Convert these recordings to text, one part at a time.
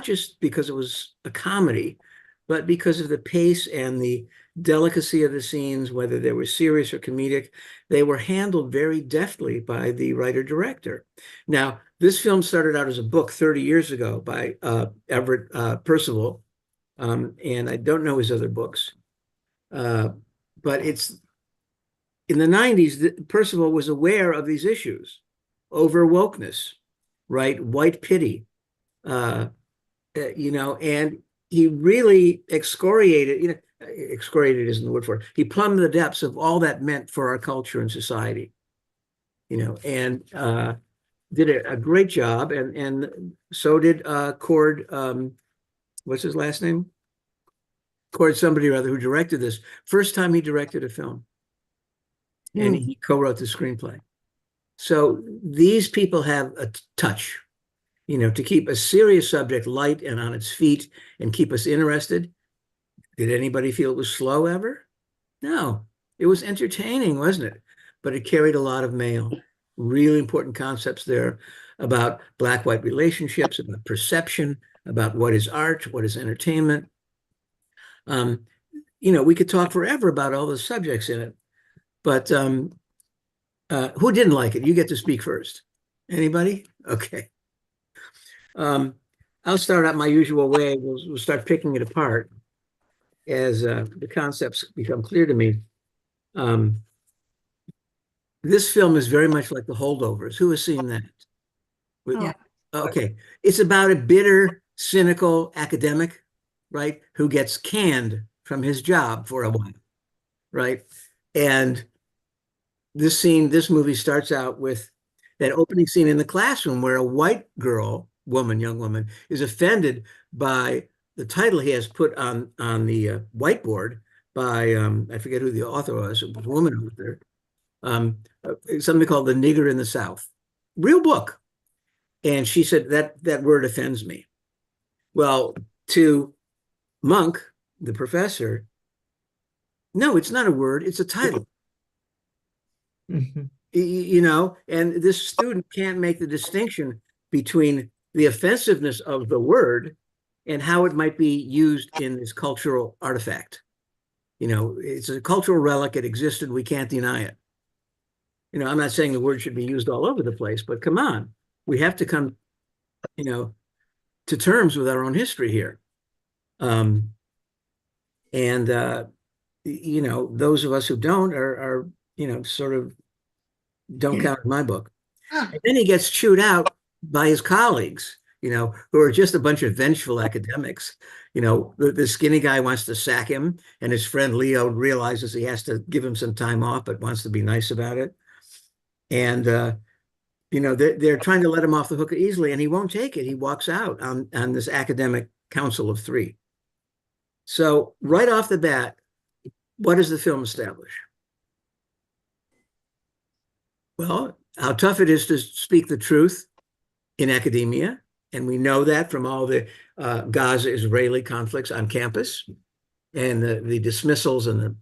just because it was a comedy, but because of the pace and the delicacy of the scenes, whether they were serious or comedic, they were handled very deftly by the writer-director. Now, this film started out as a book 30 years ago by Everett Percival, and I don't know his other books. Uh, but it's in the 90s, Percival was aware of these issues, over wokeness, right? White pity, uh, and he really excoriated, excoriated isn't the word for it. He plumbed the depths of all that meant for our culture and society, and did a great job. And so did Cord, what's his last name? Cord somebody or other who directed this. First time he directed a film. And he co-wrote the screenplay. So these people have a touch, to keep a serious subject light and on its feet and keep us interested. Did anybody feel it was slow ever? No, it was entertaining, wasn't it? But it carried a lot of mail. Really important concepts there about black-white relationships, about perception, about what is art, what is entertainment. We could talk forever about all the subjects in it, but who didn't like it? You get to speak first. Anybody? Okay. I'll start out my usual way. We'll start picking it apart as the concepts become clear to me. This film is very much like The Holdovers. Who has seen that? Yeah. Okay. It's about a bitter, cynical academic, right, who gets canned from his job for a while, right? And this movie starts out with that opening scene in the classroom where a white young woman, is offended by the title he has put on the whiteboard by I forget who the author was. It was a woman author. Something called "The Nigger in the South," real book, and she said that word offends me. Well, to Monk, the professor, no, it's not a word; it's a title. And this student can't make the distinction between the offensiveness of the word and how it might be used in this cultural artifact. It's a cultural relic. It existed. We can't deny it. I'm not saying the word should be used all over the place, but come on, we have to come, to terms with our own history here. And those of us who don't are sort of don't count in my book. And then he gets chewed out by his colleagues, who are just a bunch of vengeful academics. The skinny guy wants to sack him, and his friend Leo realizes he has to give him some time off, but wants to be nice about it. And they're trying to let him off the hook easily, and he won't take it. He walks out on this academic council of three. So right off the bat, what does the film establish? Well, how tough it is to speak the truth in academia. And we know that from all the Gaza-Israeli conflicts on campus and the dismissals and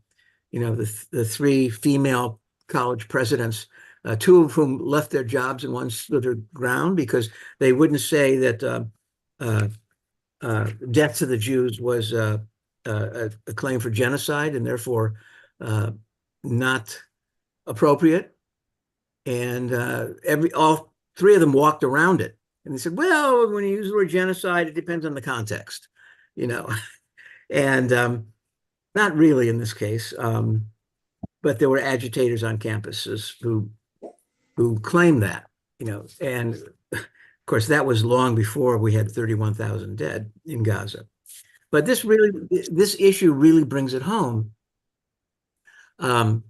the three female college presidents, two of whom left their jobs and one stood their ground because they wouldn't say that death to the Jews was a claim for genocide and therefore not appropriate. And all three of them walked around it. And they said, well, when you use the word genocide, it depends on the context, and not really in this case. But there were agitators on campuses who claimed that, and of course, that was long before we had 31,000 dead in Gaza. But this issue really brings it home. And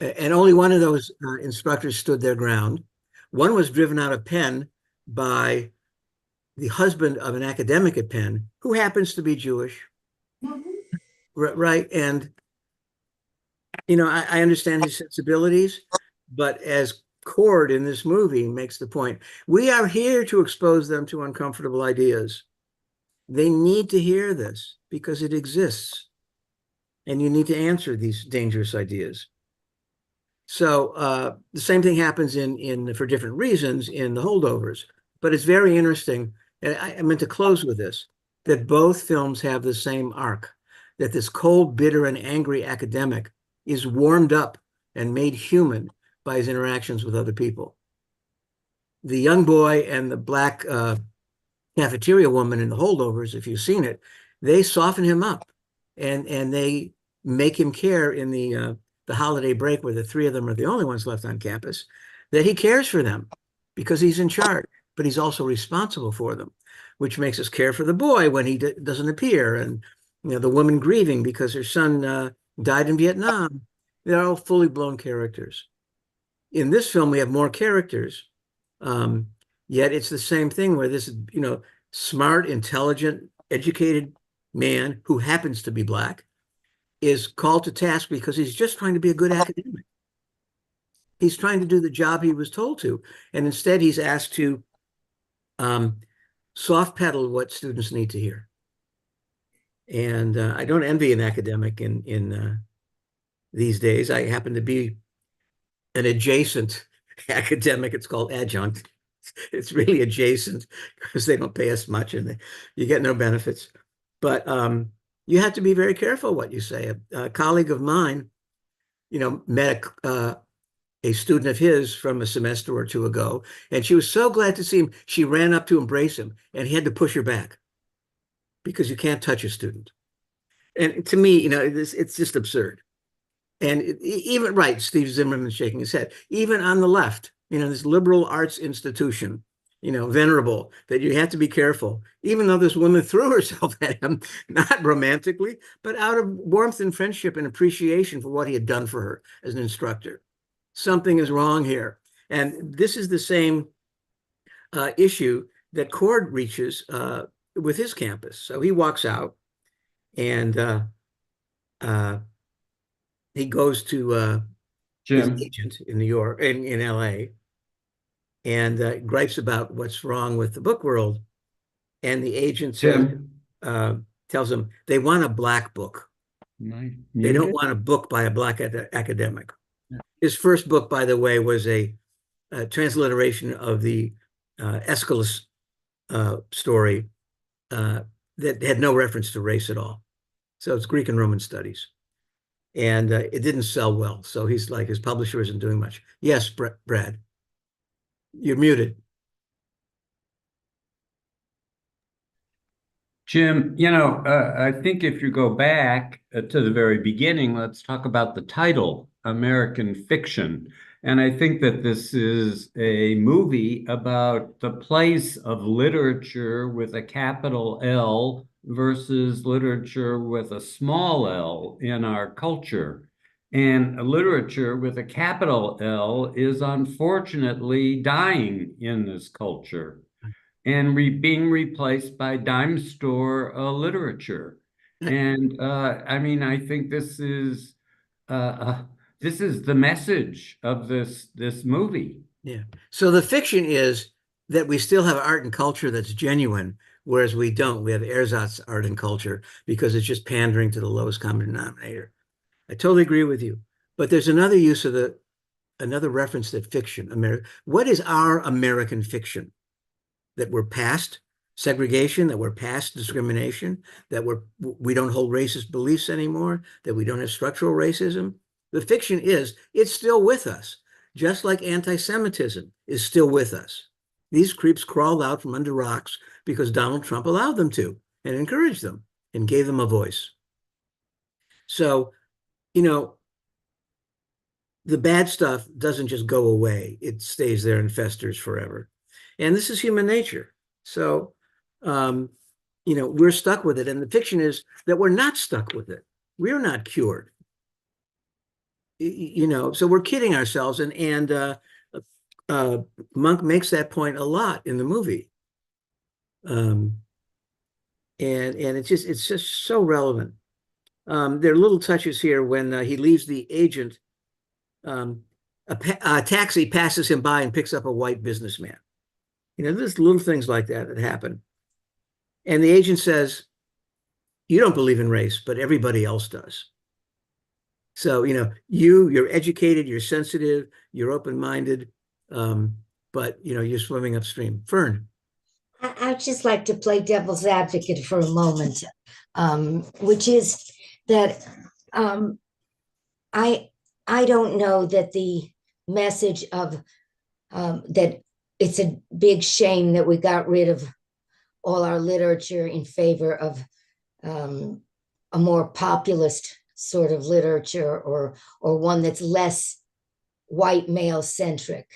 only one of those instructors stood their ground. One was driven out of Penn by the husband of an academic at Penn who happens to be Jewish. Right. And, I understand his sensibilities, but as Cord in this movie makes the point, we are here to expose them to uncomfortable ideas. They need to hear this because it exists. And you need to answer these dangerous ideas. So the same thing happens for different reasons in The Holdovers, but it's very interesting and I meant to close with this, that both films have the same arc, that this cold, bitter, and angry academic is warmed up and made human by his interactions with other people. The young boy and the black cafeteria woman in The Holdovers, if you've seen it, they soften him up and they make him care in the holiday break where the three of them are the only ones left on campus, that he cares for them because he's in charge, but he's also responsible for them, which makes us care for the boy when he doesn't appear, and the woman grieving because her son died in Vietnam. They're all fully blown characters. In this film, we have more characters, um, yet it's the same thing where this, smart, intelligent, educated man who happens to be black is called to task because he's just trying to be a good academic. He's trying to do the job he was told to, and instead he's asked to soft pedal what students need to hear. And I don't envy an academic in these days. I happen to be an adjacent academic. It's called adjunct. It's really adjacent because they don't pay us much and you get no benefits. But you have to be very careful what you say. A colleague of mine, met a student of his from a semester or two ago, and she was so glad to see him. She ran up to embrace him, and he had to push her back because you can't touch a student. And to me, it's just absurd. And even right, Steve Zimmerman is shaking his head. Even on the left, this liberal arts institution, venerable, that you have to be careful. Even though this woman threw herself at him, not romantically, but out of warmth and friendship and appreciation for what he had done for her as an instructor. Something is wrong here. And this is the same issue that Cord reaches with his campus. So he walks out and he goes to his Jim, agent in New York, in LA, and gripes about what's wrong with the book world. And the agent Jim, tells him they want a black book. am I They don't muted? want a book by a black academic. His first book, by the way, was a transliteration of the Aeschylus story that had no reference to race at all. So it's Greek and Roman studies. And it didn't sell well. So he's like, his publisher isn't doing much. Yes, Brad, you're muted. Jim, I think if you go back to the very beginning, let's talk about the title, American Fiction. And I think that this is a movie about the place of literature with a capital L versus literature with a small l in our culture. And literature with a capital L is unfortunately dying in this culture and being replaced by dime store literature. And I mean, I think uh, uh, this is the message of this movie. Yeah. So the fiction is that we still have art and culture that's genuine, whereas we don't. We have ersatz art and culture because it's just pandering to the lowest common denominator. I totally agree with you. But there's another use of another reference that fiction, what is our American fiction? That we're past segregation, that we're past discrimination, that we don't hold racist beliefs anymore, that we don't have structural racism. The fiction is it's still with us, just like anti-Semitism is still with us. These creeps crawled out from under rocks because Donald Trump allowed them to and encouraged them and gave them a voice. So, you know, the bad stuff doesn't just go away. It stays there and festers forever. And this is human nature. So, um, we're stuck with it. And the fiction is that we're not stuck with it. We're not cured. So we're kidding ourselves. And Monk makes that point a lot in the movie. Um, and it's just so relevant. There are little touches here when he leaves the agent. A taxi passes him by and picks up a white businessman. There's little things like that happen. And the agent says, you don't believe in race, but everybody else does. So, you're educated, you're sensitive, you're open-minded, but, you're swimming upstream. Fern. I I'd just like to play devil's advocate for a moment, which is that um, I I don't know that the message of that it's a big shame that we got rid of all our literature in favor of um, a more populist sort of literature, or one that's less white male centric.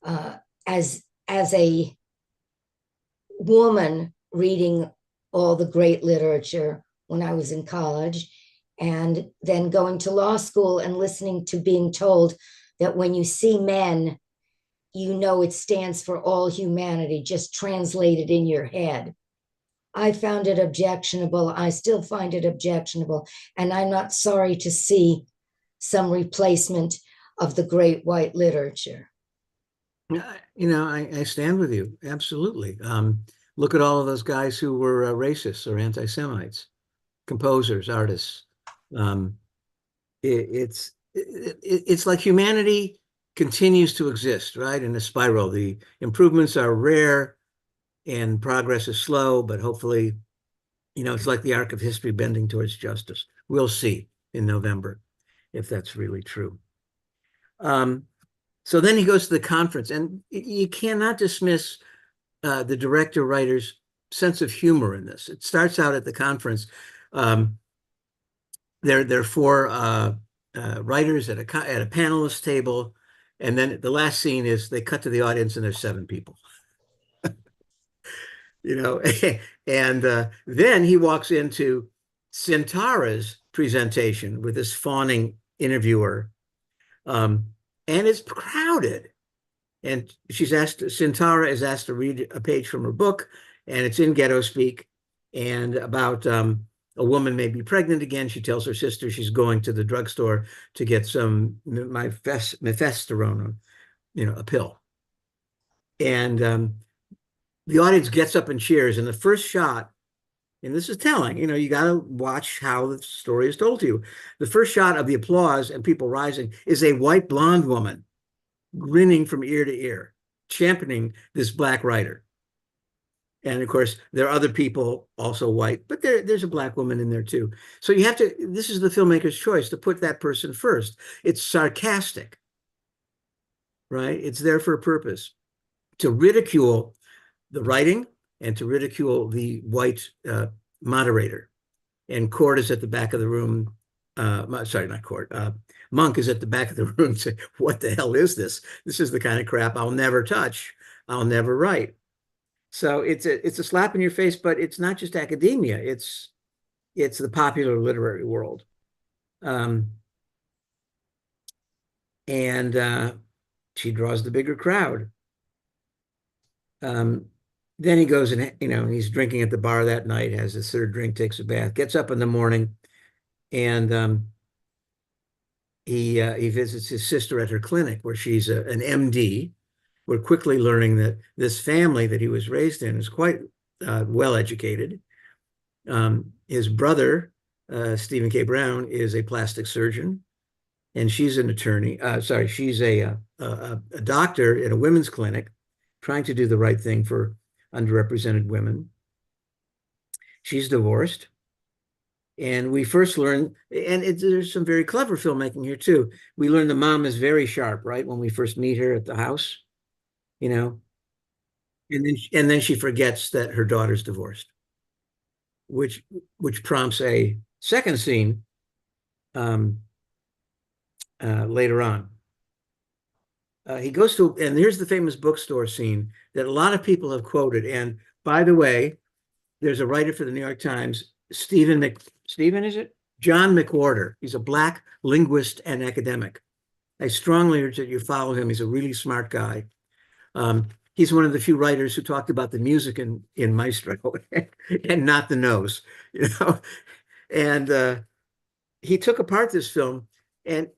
Uh, as a woman reading all the great literature when I was in college, and then going to law school and listening to being told that when you see men, you know it stands for all humanity, just translated in your head. I found it objectionable. I still find it objectionable. And I'm not sorry to see some replacement of the great white literature. I stand with you. Absolutely. Look at all of those guys who were racists or anti-Semites, composers, artists. Um, it's like humanity continues to exist, right? In a spiral. The improvements are rare and progress is slow, but hopefully, it's like the arc of history bending towards justice. We'll see in November if that's really true. So then he goes to the conference, and you cannot dismiss the director writer's sense of humor in this. It starts out at the conference. There are four writers at a panelist table, and then the last scene is they cut to the audience, and there's seven people. And then he walks into Sintara's presentation with this fawning interviewer, and it's crowded. And Sintara is asked to read a page from her book, and it's in ghetto speak, and about a woman may be pregnant again. She tells her sister she's going to the drugstore to get some mephisterone, a pill. And the audience gets up and cheers. And the first shot, and this is telling, you got to watch how the story is told to you. The first shot of the applause and people rising is a white blonde woman grinning from ear to ear, championing this black writer. And of course, there are other people also white, but there's a black woman in there too. So this is the filmmaker's choice to put that person first. It's sarcastic, right? It's there for a purpose, to ridicule the writing and to ridicule the white moderator. And Cord is at the back of the room. Sorry, not Cord. Monk is at the back of the room saying, what the hell is this? This is the kind of crap I'll never touch. I'll never write. So it's a slap in your face, but it's not just academia. It's the popular literary world. And she draws the bigger crowd. Then he goes and, he's drinking at the bar that night, has his third drink, takes a bath, gets up in the morning, and he visits his sister at her clinic where she's an MD. We're quickly learning that this family that he was raised in is quite well educated. His brother, Stephen K. Brown, is a plastic surgeon, and she's an attorney. She's a doctor at a women's clinic, trying to do the right thing for underrepresented women. She's divorced. And we first learn, and there's some very clever filmmaking here too. We learn the mom is very sharp, right? When we first meet her at the house, and then she forgets that her daughter's divorced, which prompts a second scene later on. He goes to, and here's the famous bookstore scene that a lot of people have quoted. And by the way, there's a writer for the New York Times, John McWhorter. He's a black linguist and academic. I strongly urge that you follow him. He's a really smart guy. He's one of the few writers who talked about the music in Maestro and not the nose, And he took apart this film, and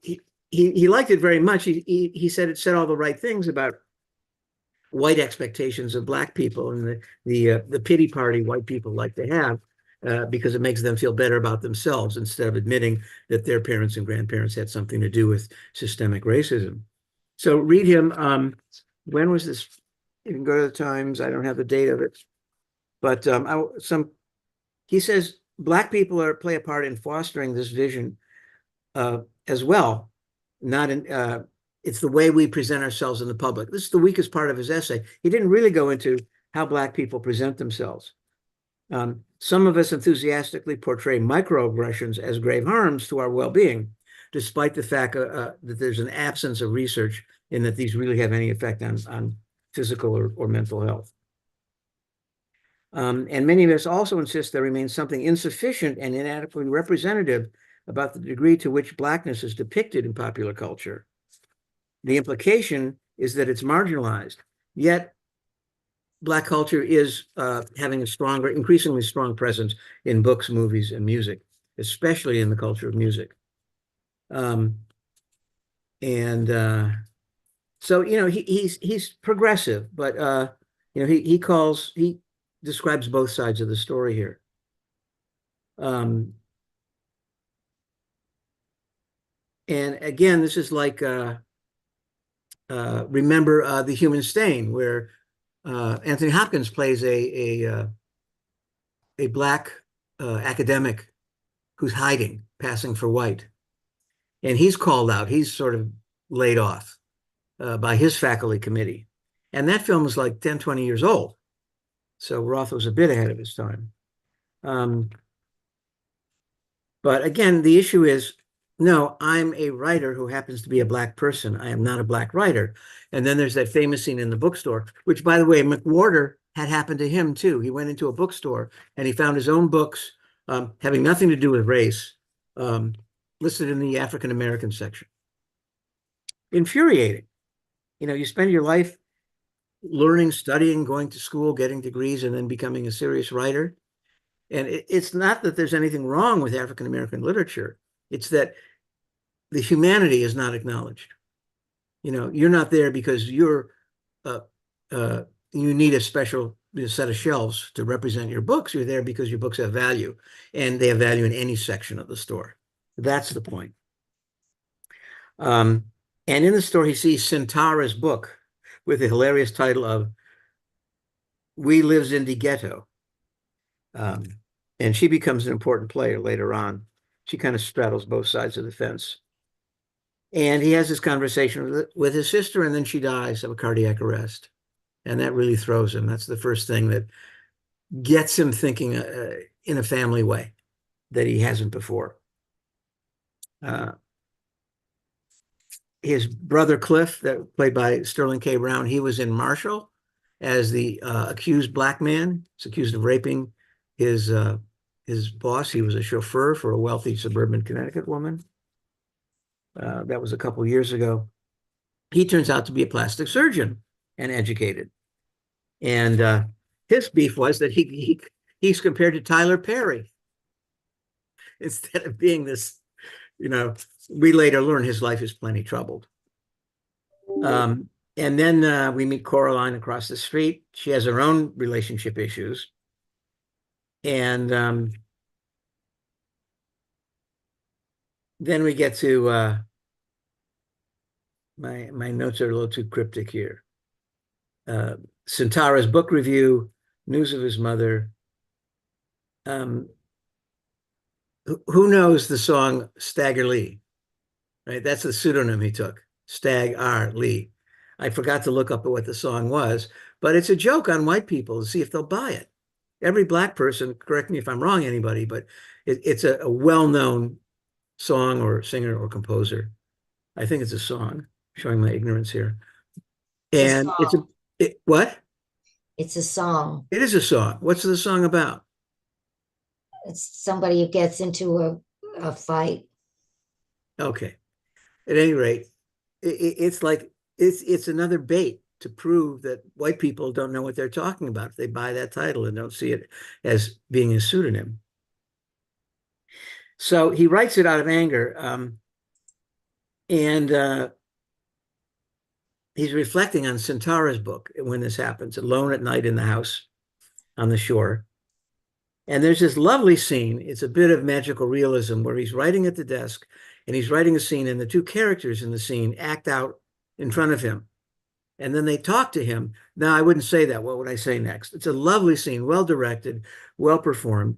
he liked it very much. He said it said all the right things about white expectations of black people and the pity party white people like to have, because it makes them feel better about themselves instead of admitting that their parents and grandparents had something to do with systemic racism. So read him. When was this? You can go to the Times. I don't have the date of it. But he says Black people play a part in fostering this vision as well. Not in It's the way we present ourselves in the public. This is the weakest part of his essay. He didn't really go into how Black people present themselves. Some of us enthusiastically portray microaggressions as grave harms to our well-being, despite the fact that there's an absence of research in that these really have any effect on physical or mental health. And many of us also insist there remains something insufficient and inadequately representative about the degree to which Blackness is depicted in popular culture. The implication is that it's marginalized, yet Black culture is having a stronger, increasingly strong presence in books, movies, and music, especially in the culture of music. So, he's progressive, but, he describes both sides of the story here. And again, this is like, remember The Human Stain, where Anthony Hopkins plays a Black academic who's hiding, passing for white. And he's called out. He's sort of laid off by his faculty committee. And that film is like 10, 20 years old. So Roth was a bit ahead of his time. But again, the issue is, no, I'm a writer who happens to be a Black person. I am not a Black writer. And then there's that famous scene in the bookstore, which, by the way, McWhorter had happened to him too. He went into a bookstore and he found his own books having nothing to do with race listed in the African American section. Infuriating. You spend your life learning, studying, going to school, getting degrees, and then becoming a serious writer. And it's not that there's anything wrong with African American literature. It's that the humanity is not acknowledged. You're not there because you need a special set of shelves to represent your books. You're there because your books have value, and they have value in any section of the store. That's the point. And in the store, he sees Sintara's book with the hilarious title of We Lives in the Ghetto. And she becomes an important player later on. She kind of straddles both sides of the fence. And he has this conversation with his sister, and then she dies of a cardiac arrest. And that really throws him. That's the first thing that gets him thinking in a family way that he hasn't before. His brother Cliff, that played by Sterling K. Brown, he was in Marshall as the accused Black man. He's accused of raping his boss. He was a chauffeur for a wealthy suburban Connecticut woman. That was a couple years ago. He turns out to be a plastic surgeon and educated. And his beef was that he's compared to Tyler Perry instead of being this, we later learn his life is plenty troubled. And then we meet Coraline across the street. She has her own relationship issues. And then we get to my notes are a little too cryptic here. Sintara's book review, news of his mother. Who knows the song Stagger Lee? Right, that's the pseudonym he took, Stag R. Lee. I forgot to look up at what the song was, but it's a joke on white people to see if they'll buy it. Every Black person, correct me if I'm wrong, anybody, but it's a well-known song or singer or composer. I think it's a song, showing my ignorance here. And what? It's a song. It is a song. What's the song about? It's somebody who gets into a fight. Okay. At any rate, it's like it's another bait to prove that white people don't know what they're talking about if they buy that title and don't see it as being a pseudonym. So he writes it out of anger, and he's reflecting on Sintara's book when this happens, alone at night in the house on the shore. And there's this lovely scene. It's a bit of magical realism where he's writing at the desk and he's writing a scene, and the two characters in the scene act out in front of him. And then they talk to him. Now, I wouldn't say that. What would I say next? It's a lovely scene, well directed, well performed,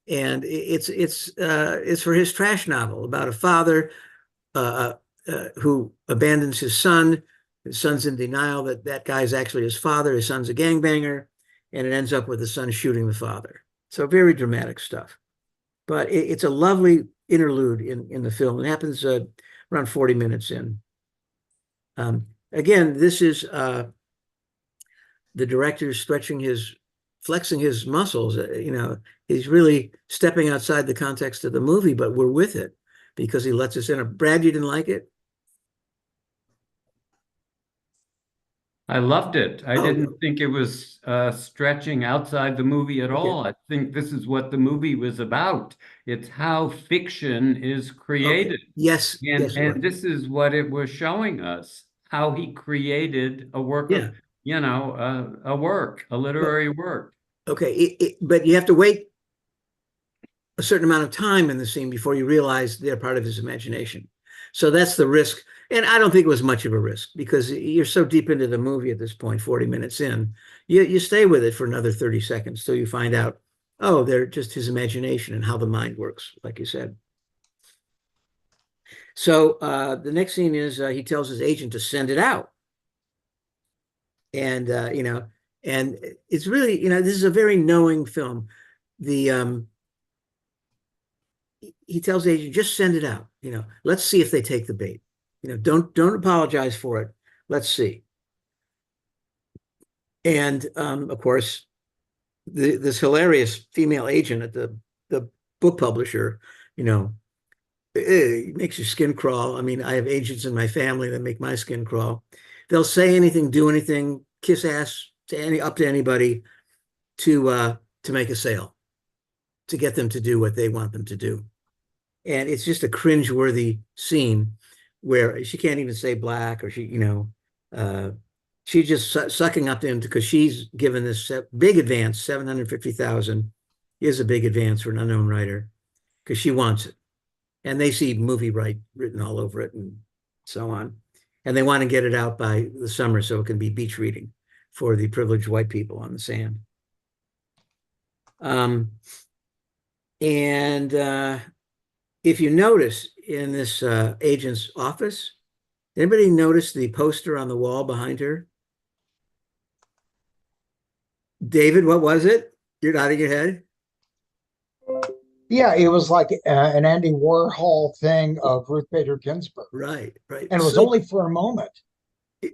and it's for his trash novel about a father who abandons his son. His son's in denial that that guy's actually his father. His son's a gangbanger, and it ends up with the son shooting the father. So very dramatic stuff. But it's a lovely interlude in the film. It happens around 40 minutes in. Again, this is the director flexing his muscles. He's really stepping outside the context of the movie, but we're with it because he lets us in. Brad, you didn't like it? I loved it. I Oh, didn't think it was stretching outside the movie at okay. all. I think this is what the movie was about. It's how fiction is Okay. created. Yes, And yes, it was. this is what it was showing us, how he created a work Yeah. of, a Well, literary work. okay. But you have to wait a certain amount of time in the scene before you realize they're part of his imagination. So that's the risk. And I don't think it was much of a risk because you're so deep into the movie at this point, 40 minutes in, you stay with it for another 30 seconds till you find out, oh, they're just his imagination and how the mind works, like you said. So the next scene is he tells his agent to send it out. And, and it's really, this is a very knowing film. The he tells the agent, just send it out. Let's see if they take the bait. Don't apologize for it. Let's see. And of course, this hilarious female agent at the book publisher, it makes your skin crawl. I mean, I have agents in my family that make my skin crawl. They'll say anything, do anything, kiss ass up to anybody to make a sale, to get them to do what they want them to do. And it's just a cringeworthy scene where she can't even say black, or she's just sucking up to him because she's given this big advance, 750,000 is a big advance for an unknown writer because she wants it. And they see movie written all over it and so on. And they want to get it out by the summer so it can be beach reading for the privileged white people on the sand. And if you notice in this agent's office, anybody notice the poster on the wall behind her? David, what was it? You're nodding your head? Yeah, it was like an Andy Warhol thing of Ruth Bader Ginsburg. Right, right. And it was So, only for a moment.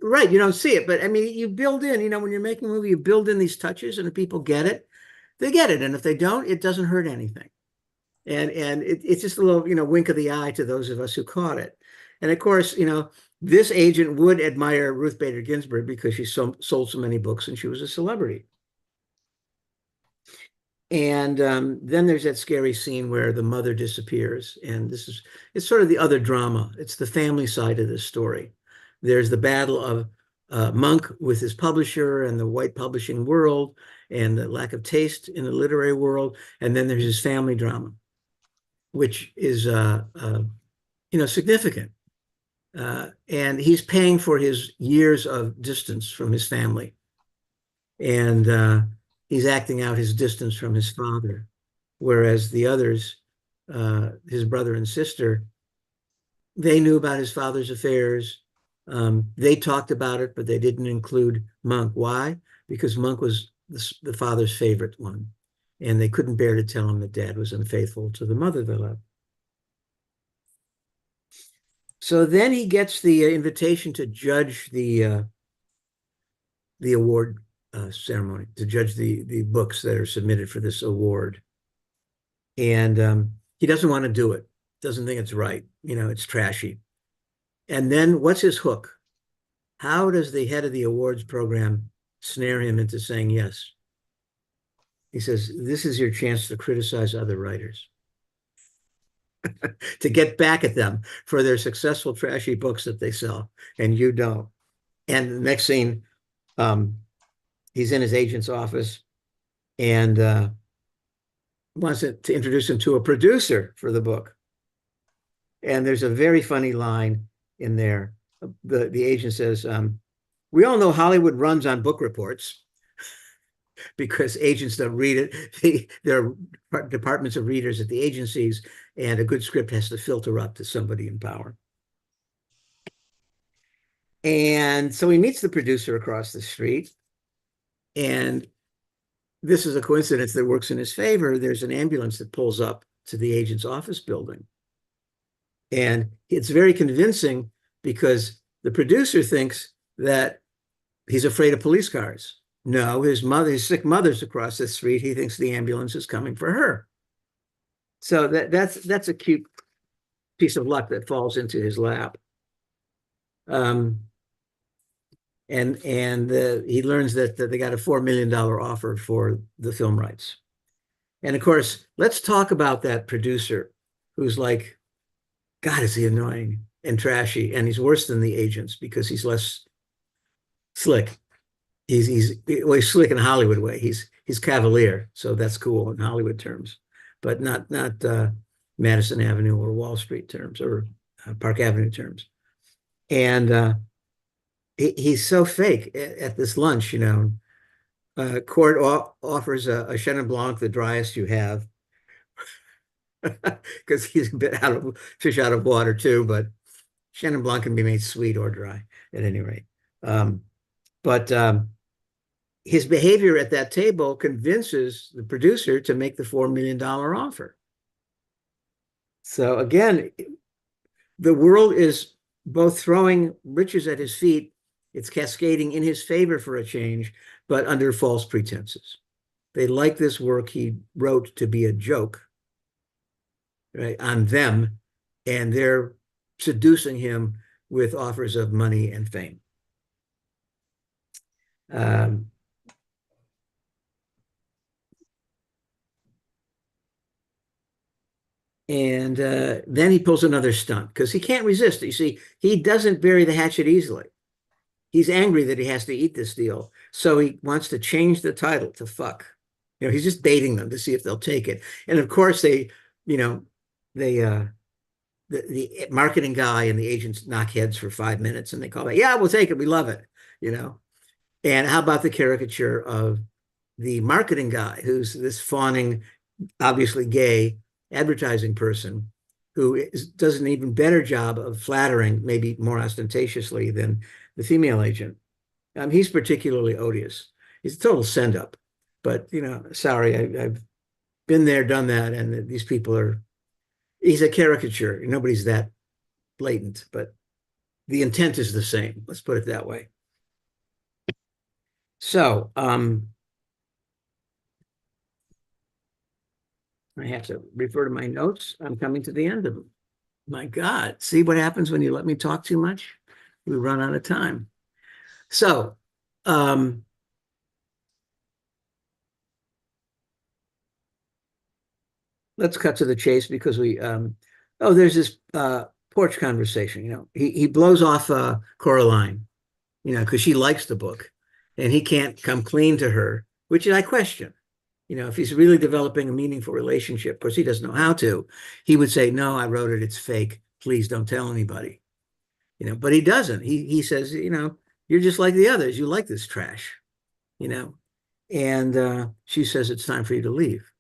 right, you don't see it, but I mean, you build in, when you're making a movie, you build in these touches, and if people get it, they get it. And if they don't, it doesn't hurt anything. And it's just a little, wink of the eye to those of us who caught it. And of course, this agent would admire Ruth Bader Ginsburg because she sold so many books and she was a celebrity. And then there's that scary scene where the mother disappears. And it's sort of the other drama. It's the family side of this story. There's the battle of Monk with his publisher and the white publishing world and the lack of taste in the literary world. And then there's his family drama, which is, significant. And he's paying for his years of distance from his family. And he's acting out his distance from his father, whereas the others, his brother and sister, they knew about his father's affairs. They talked about it, but they didn't include Monk. Why? Because Monk was the father's favorite one, and they couldn't bear to tell him that dad was unfaithful to the mother they loved. So then he gets the invitation to judge the award ceremony, to judge the books that are submitted for this award. And he doesn't want to do it, doesn't think it's right. It's trashy. And then what's his hook? How does the head of the awards program snare him into saying yes? He says, this is your chance to criticize other writers, to get back at them for their successful trashy books that they sell, and you don't. And the next scene, he's in his agent's office and wants to introduce him to a producer for the book. And there's a very funny line in there. The agent says, we all know Hollywood runs on book reports because agents don't read it. There are departments of readers at the agencies, and a good script has to filter up to somebody in power. And so he meets the producer across the street, and this is a coincidence that works in his favor. There's an ambulance that pulls up to the agent's office building. And it's very convincing because the producer thinks that he's afraid of police cars. No, his sick mother's across the street. He thinks the ambulance is coming for her. So that's a cute piece of luck that falls into his lap. And he learns that they got a $4 million offer for the film rights. And of course, let's talk about that producer who's like, God, is he annoying and trashy. And he's worse than the agents because he's less slick. He's slick in a Hollywood way. He's cavalier, so that's cool in Hollywood terms, but not Madison Avenue or Wall Street terms or Park Avenue terms. And he's so fake at this lunch, you know. Court offers a Chenin Blanc, the driest you have, because he's a bit fish out of water too. But Chenin Blanc can be made sweet or dry at any rate. But his behavior at that table convinces the producer to make the $4 million offer. So again, the world is both throwing riches at his feet. It's cascading in his favor for a change, but under false pretenses. They like this work he wrote to be a joke, right, on them, and they're seducing him with offers of money and fame. And then he pulls another stunt because he can't resist it. You see, he doesn't bury the hatchet easily. He's angry that he has to eat this deal. So he wants to change the title to fuck. You know, he's just baiting them to see if they'll take it. And of course, the marketing guy and the agents knock heads for 5 minutes and they call it, yeah, we'll take it. We love it, you know. And how about the caricature of the marketing guy who's this fawning, obviously gay advertising person who does an even better job of flattering, maybe more ostentatiously than the female agent. He's particularly odious. He's a total send-up. But, you know, sorry, I've been there, done that, and these people are, he's a caricature. Nobody's that blatant, but the intent is the same. Let's put it that way. So, I have to refer to my notes. I'm coming to the end of them. My God, see what happens when you let me talk too much? We run out of time. So, let's cut to the chase because there's this porch conversation. You know, he blows off Coraline, you know, because she likes the book, and he can't come clean to her, which I question. You know, if he's really developing a meaningful relationship, of course, he doesn't know how to. He would say, no, I wrote it. It's fake. Please don't tell anybody. You know, but he doesn't. He says, you know, you're just like the others. You like this trash, you know. And she says, it's time for you to leave.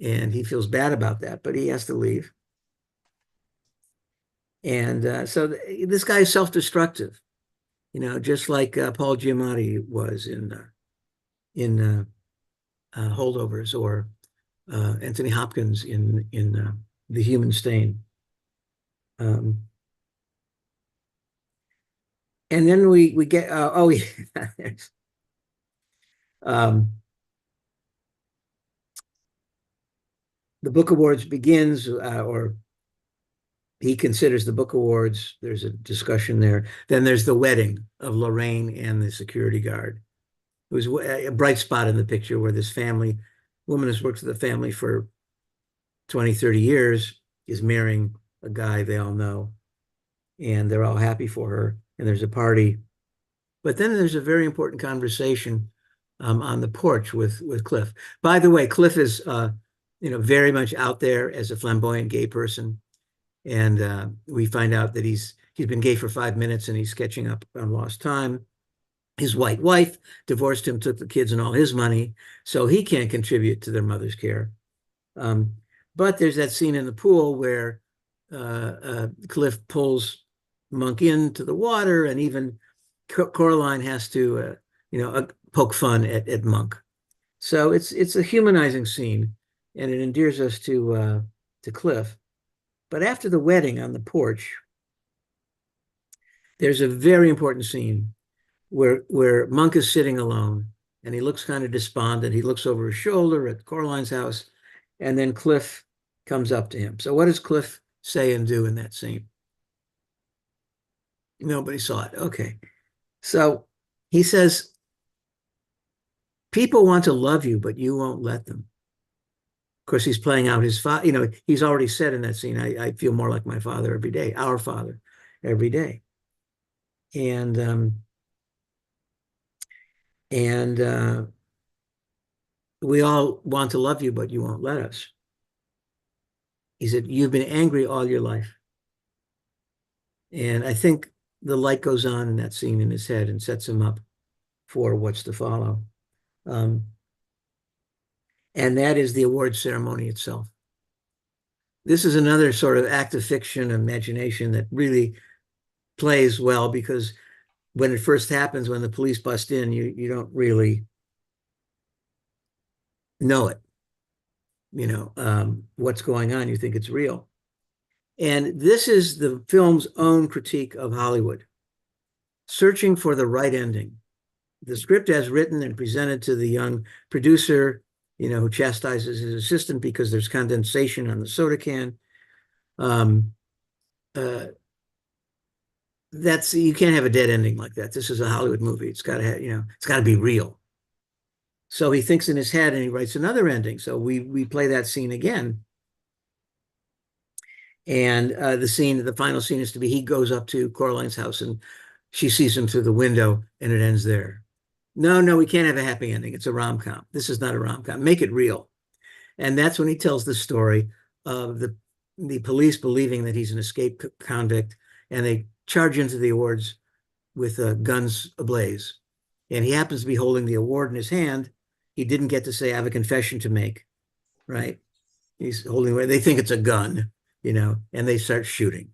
And he feels bad about that, but he has to leave. And so this guy is self-destructive, you know, just like Paul Giamatti was in Holdovers, or Anthony Hopkins in The Human Stain. And then we get the book awards begins, or he considers the book awards. There's a discussion there. Then there's the wedding of Lorraine and the security guard. It was a bright spot in the picture where this woman has worked with the family for 20, 30 years, is marrying a guy they all know, and they're all happy for her, and there's a party. But then there's a very important conversation on the porch with Cliff. By the way, Cliff is very much out there as a flamboyant gay person, and we find out that he's been gay for 5 minutes and he's sketching up on lost time. his white wife divorced him, took the kids and all his money, so he can't contribute to their mother's care. But there's that scene in the pool where Cliff pulls Monk into the water, and even Coraline has to, poke fun at Monk. So it's a humanizing scene, and it endears us to Cliff. But after the wedding on the porch, there's a very important scene where Monk is sitting alone, and he looks kind of despondent. He looks over his shoulder at Coraline's house, and then Cliff comes up to him. So what does Cliff say and do in that scene? Nobody saw it. Okay. So he says, people want to love you, but you won't let them. Of course, he's playing out his father. He's already said in that scene, I feel more like my father every day, our father every day. And we all want to love you, but you won't let us. He said, you've been angry all your life. And I think the light goes on in that scene in his head and sets him up for what's to follow. And that is the award ceremony itself. This is another sort of act of fiction, imagination that really plays well, because when it first happens, when the police bust in, you don't really know it. What's going on. You think it's real. And this is the film's own critique of Hollywood, searching for the right ending. The script as written and presented to the young producer, who chastises his assistant because there's condensation on the soda can. You can't have a dead ending like that. This is a Hollywood movie. It's got to have, it's got to be real. So he thinks in his head and he writes another ending. So we play that scene again. And the final scene is to be, he goes up to Coraline's house and she sees him through the window, and it ends there. No, we can't have a happy ending. It's a rom-com. This is not a rom-com. Make it real. And that's when he tells the story of the police believing that he's an escaped convict, and they charge into the awards with guns ablaze. And he happens to be holding the award in his hand. He didn't get to say, I have a confession to make, right? He's holding it. They think it's a gun, and they start shooting.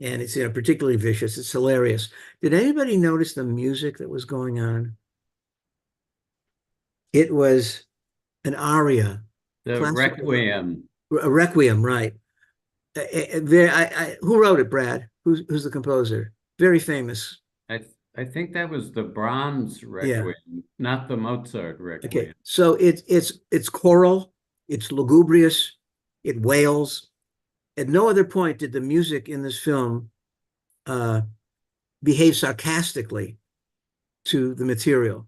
And it's particularly vicious. It's hilarious. Did anybody notice the music that was going on? It was an aria. The Requiem. A Requiem, right. Who wrote it, Brad? Who's the composer? Very famous. I think that was the Brahms Requiem, not the Mozart Requiem. Okay, so it's choral, it's lugubrious, it wails. At no other point did the music in this film behave sarcastically to the material.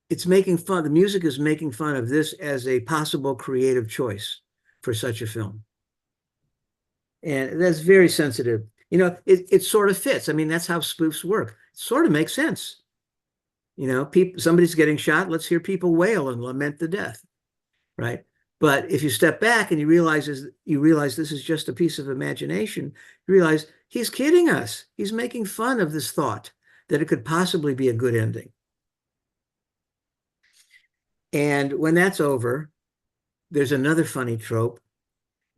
It's making fun. The music is making fun of this as a possible creative choice for such a film. And that's very sensitive. It sort of fits. I mean, that's how spoofs work. It sort of makes sense. Somebody's getting shot. Let's hear people wail and lament the death, right? But if you step back and you realize this is just a piece of imagination, you realize he's kidding us. He's making fun of this thought that it could possibly be a good ending. And when that's over, there's another funny trope.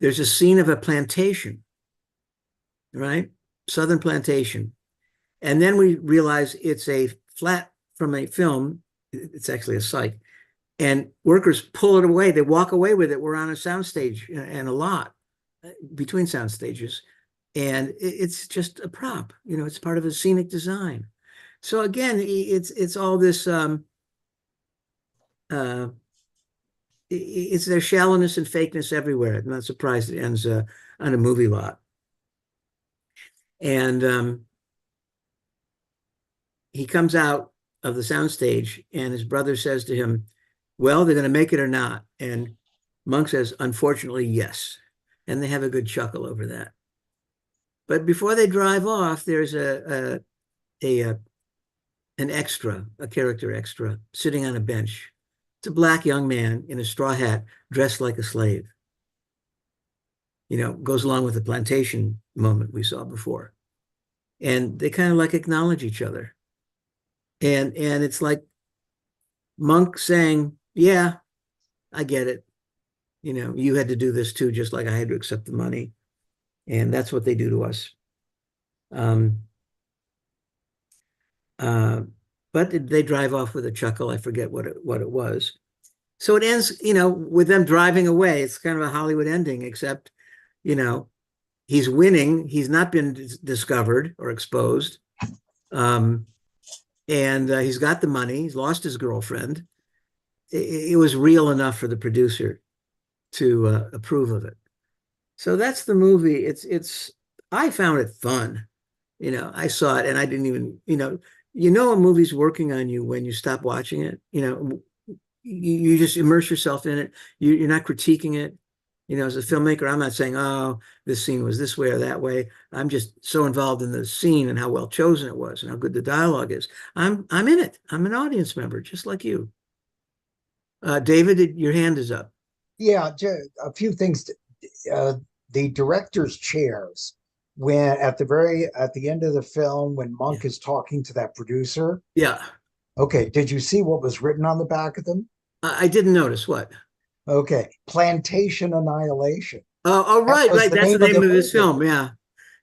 There's a scene of a plantation, right? Southern plantation. And then we realize it's a flat from a film. It's actually a site. And workers pull it away. They walk away with it. We're on a soundstage and a lot between sound stages. And it's just a prop. It's part of a scenic design. So again, it's all this... it's their shallowness and fakeness everywhere. I'm not surprised it ends on a movie lot. And he comes out of the soundstage, and his brother says to him, well, they're going to make it or not. And Monk says, unfortunately, yes. And they have a good chuckle over that. But before they drive off, there's an extra, a character extra, sitting on a bench. It's a black young man in a straw hat, dressed like a slave. Goes along with the plantation moment we saw before. And they kind of acknowledge each other. And it's like Monk saying, yeah, I get it. You had to do this too, just like I had to accept the money. And that's what they do to us. Um, uh, but they drive off with a chuckle. I forget what it was. So it ends, with them driving away. It's kind of a Hollywood ending, except, you know, he's winning. He's not been discovered or exposed. Um, and he's got the money. He's lost his girlfriend. It was real enough for the producer to approve of it. So that's the movie. I found it fun. I saw it and I didn't even, a movie's working on you when you stop watching it. You just immerse yourself in it. You're not critiquing it. As a filmmaker, I'm not saying, oh, this scene was this way or that way. I'm just so involved in the scene and how well chosen it was and how good the dialogue is. I'm in it. I'm an audience member, just like you. David, your hand is up. Yeah, a few things. The director's chairs, when at the end of the film, when Monk is talking to that producer. Yeah. Okay, did you see what was written on the back of them? I didn't notice what. Okay, Plantation Annihilation. Oh, That right, was right. the That's the name of name the of his movie. film. Yeah.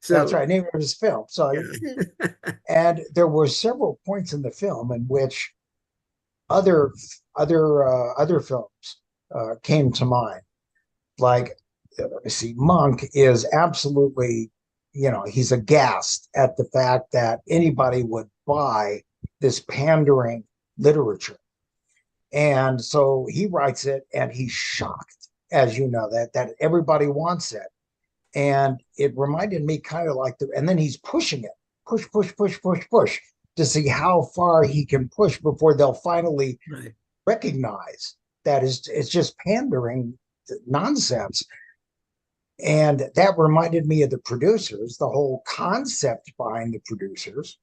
That's So, right, name of his film. So, yeah. and there were several points in the film in which other films came to mind. Like, see, Monk is absolutely, he's aghast at the fact that anybody would buy this pandering literature. And so he writes it and he's shocked, as you know, that everybody wants it. And it reminded me kind of like and then he's pushing it, push, push, push, push, push to see how far he can push before they'll finally Right. recognize that it's just pandering nonsense. And that reminded me of the producers, the whole concept behind the producers.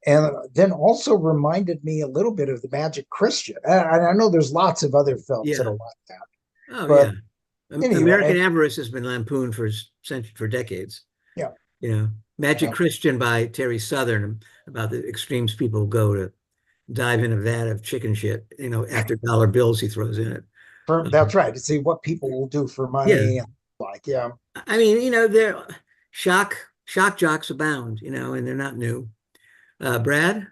And then also reminded me a little bit of the Magic Christian. And I know there's lots of other films that Yeah. are like that. Oh, yeah. But anyway, American Avarice has been lampooned for decades. yeah. Magic Yeah. Christian by Terry Southern, about the extremes people go to dive in a vat of chicken shit, after dollar bills he throws in it. That's right. To see what people will do for Yeah. money. Like, yeah. I mean, they're shock jocks abound, and they're not new. Brad?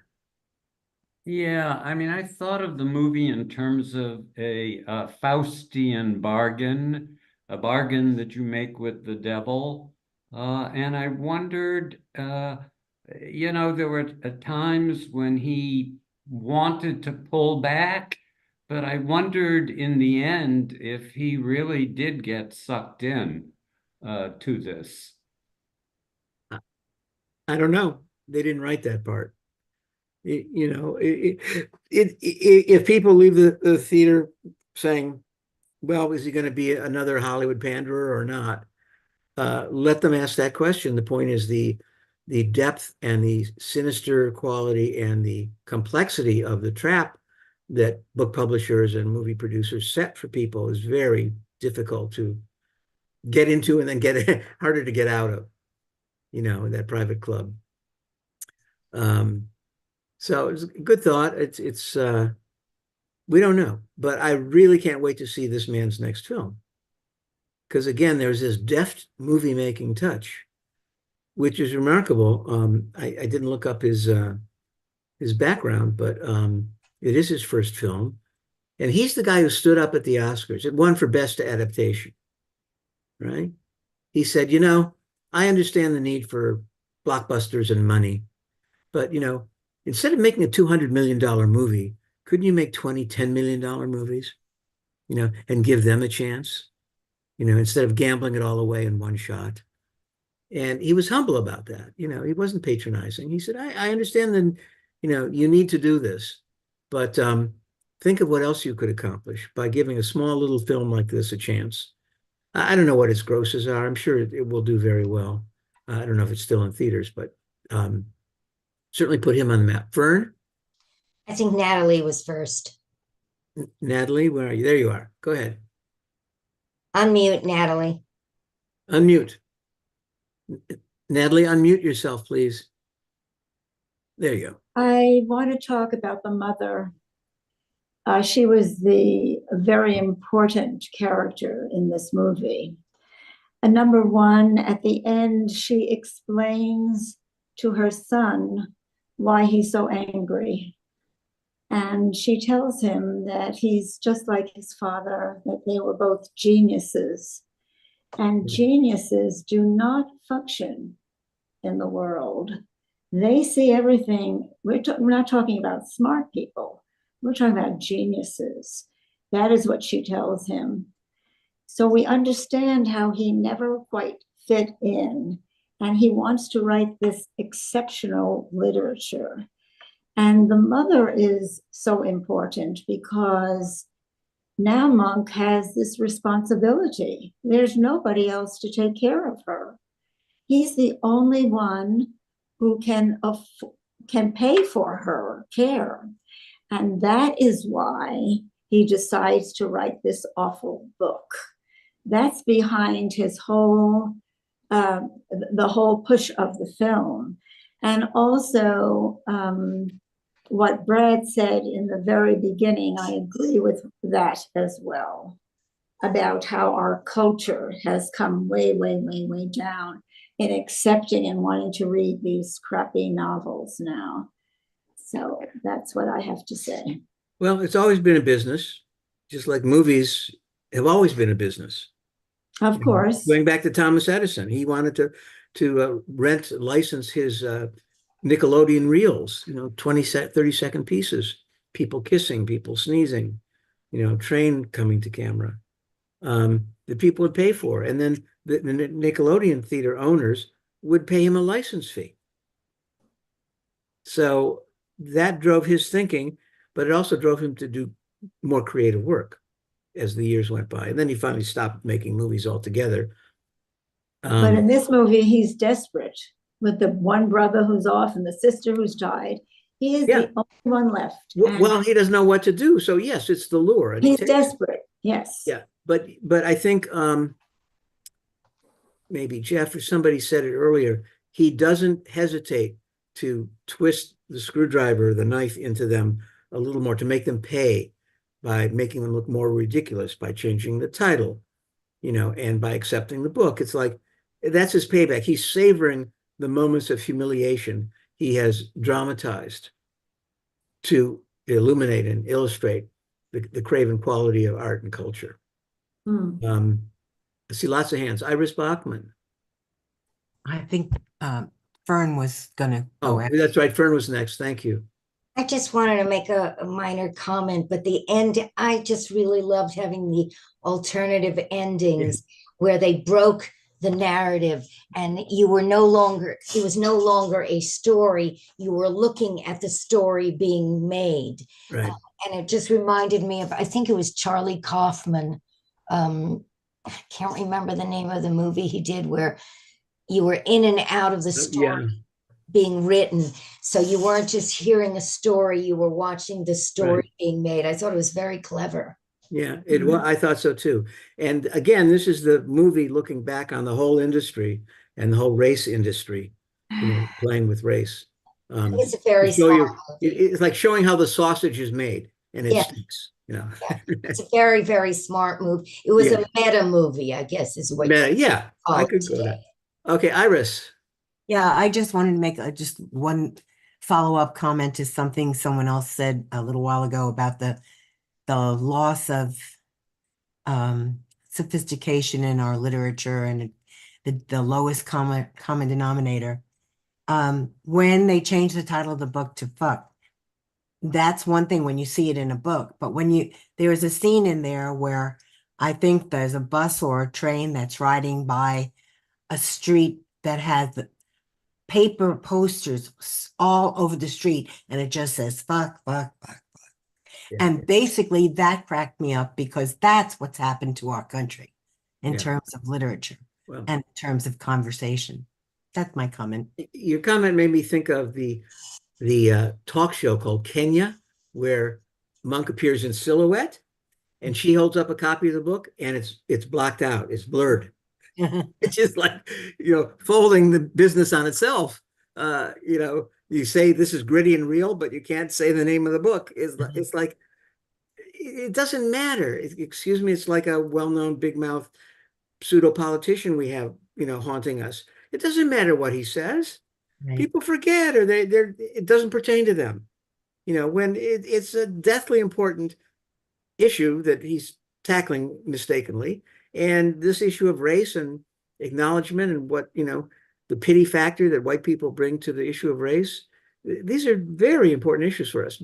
Yeah, I mean, I thought of the movie in terms of a Faustian bargain, a bargain that you make with the devil. And I wondered, there were times when he wanted to pull back, but I wondered in the end if he really did get sucked in to this. I don't know. They didn't write that part. If people leave the theater saying, well, is he going to be another Hollywood panderer or not? Let them ask that question. The point is the depth and the sinister quality and the complexity of the trap that book publishers and movie producers set for people is very difficult to get into and then get harder to get out of, in that private club. So it's a good thought. It's we don't know, but I really can't wait to see this man's next film. Because again, there's this deft movie making touch, which is remarkable. I didn't look up his background, but it is his first film, and he's the guy who stood up at the Oscars. It won for best adaptation, right? He said, I understand the need for blockbusters and money, but instead of making a $200 million movie, couldn't you make 20 $10 million movies, and give them a chance, instead of gambling it all away in one shot? And he was humble about that. He wasn't patronizing. He said, I understand that, you need to do this, but think of what else you could accomplish by giving a small little film like this a chance. I don't know what its grosses are. I'm sure it will do very well. I don't know if it's still in theaters, but certainly put him on the map. Fern? I think Natalie was first. Natalie, where are you? There you are. Go ahead. Unmute, Natalie. Unmute. Natalie, unmute yourself, please. There you go. I want to talk about the mother. She was the very important character in this movie. Number one, at the end, she explains to her son why he's so angry. And she tells him that he's just like his father, that they were both geniuses. And geniuses do not function in the world. They see everything. We're not talking about smart people. We're talking about geniuses. That is what she tells him. So we understand how he never quite fit in, and he wants to write this exceptional literature. And the mother is so important because now Monk has this responsibility. There's nobody else to take care of her. He's the only one who can pay for her care. And that is why he decides to write this awful book. That's behind his whole, the whole push of the film. And also, what Brad said in the very beginning, I agree with that as well, about how our culture has come way, way, way, way down in accepting and wanting to read these crappy novels now. So that's what I have to say. Well, it's always been a business, just like movies have always been a business. Of course. Going back to Thomas Edison, he wanted to license his Nickelodeon reels, 30-second pieces, people kissing, people sneezing, train coming to camera. The people would pay for, and then the Nickelodeon theater owners would pay him a license fee. So that drove his thinking, but it also drove him to do more creative work as the years went by. And then he finally stopped making movies altogether. But in this movie, he's desperate with the one brother who's off and the sister who's died. He is the only one left. Well, he doesn't know what to do. So yes, it's the lure. And he's desperate. Yes. Yeah. But I think maybe Jeff or somebody said it earlier, he doesn't hesitate to twist the screwdriver, the knife into them a little more to make them pay by making them look more ridiculous, by changing the title, and by accepting the book. It's like, that's his payback. He's savoring the moments of humiliation he has dramatized to illuminate and illustrate the craven quality of art and culture. I see lots of hands. Iris Bachman. I think Fern was going to go after. That's right. Fern was next. Thank you. I just wanted to make a minor comment, but the end, I just really loved having the alternative endings where they broke the narrative and it was no longer a story. You were looking at the story being made. Right. And it just reminded me of, I think it was Charlie Kaufman. I can't remember the name of the movie he did where you were in and out of the story being written. So you weren't just hearing a story, you were watching the story being made. I thought it was very clever. Yeah, I thought so too. And again, this is the movie looking back on the whole industry and the whole race industry, playing with race. It's a very smart movie. It's like showing how the sausage is made and it stinks. It's a very, very smart move. It was a meta movie, I guess, is what I could go there. Okay, Iris. Yeah, I just wanted to make just one follow-up comment to something someone else said a little while ago about the loss of sophistication in our literature and the lowest common denominator. When they changed the title of the book to Fuck, that's one thing when you see it in a book, but there's a scene in there where I think there's a bus or a train that's riding by a street that has the paper posters all over the street and it just says fuck, fuck, fuck, fuck. And basically that cracked me up because that's what's happened to our country in terms of literature and in terms of conversation. That's my comment. Your comment made me think of the talk show called Kenya, where Monk appears in silhouette and she holds up a copy of the book and it's blocked out, it's blurred. It's just like, folding the business on itself, You say this is gritty and real, but you can't say the name of the book. It's like it doesn't matter. Excuse me, it's like a well-known big mouth pseudo politician we have, haunting us. It doesn't matter what he says. Right. People forget, or it doesn't pertain to them. When it's a deathly important issue that he's tackling mistakenly. And this issue of race and acknowledgement and what, the pity factor that white people bring to the issue of race, these are very important issues for us.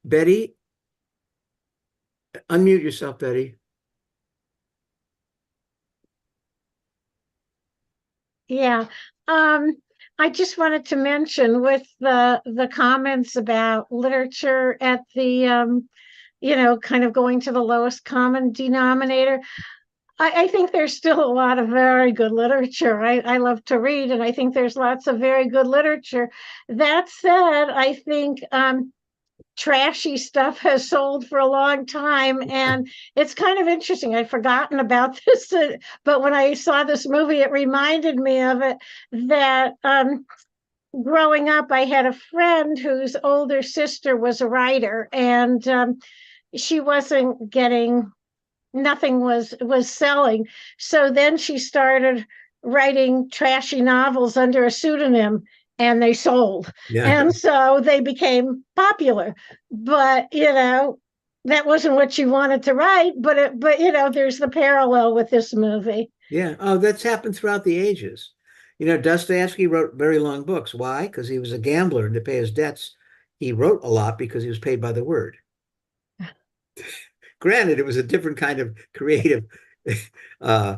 Betty, unmute yourself, Betty. Yeah. I just wanted to mention with the comments about literature at the kind of going to the lowest common denominator. I think there's still a lot of very good literature. I love to read, and I think there's lots of very good literature. That said, I think trashy stuff has sold for a long time, and it's kind of interesting. I'd forgotten about this, but when I saw this movie, it reminded me of it, that growing up, I had a friend whose older sister was a writer, and she wasn't getting, nothing was selling. So then she started writing trashy novels under a pseudonym, and they sold. Yeah. And so they became popular. But that wasn't what she wanted to write, but there's the parallel with this movie. Yeah. Oh, that's happened throughout the ages. Dostoevsky wrote very long books. Why? Because he was a gambler, and to pay his debts, he wrote a lot because he was paid by the word. Granted, it was a different kind of creative uh,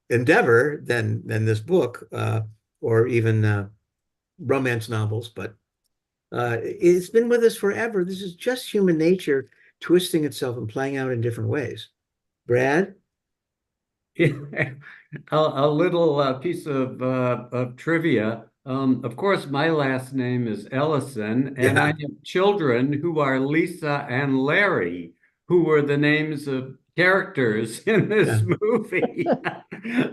endeavor than this book, or even romance novels, but it's been with us forever. This is just human nature twisting itself and playing out in different ways. Brad? A little piece of trivia. Of course, my last name is Ellison, and I have children who are Lisa and Larry, who were the names of characters in this movie.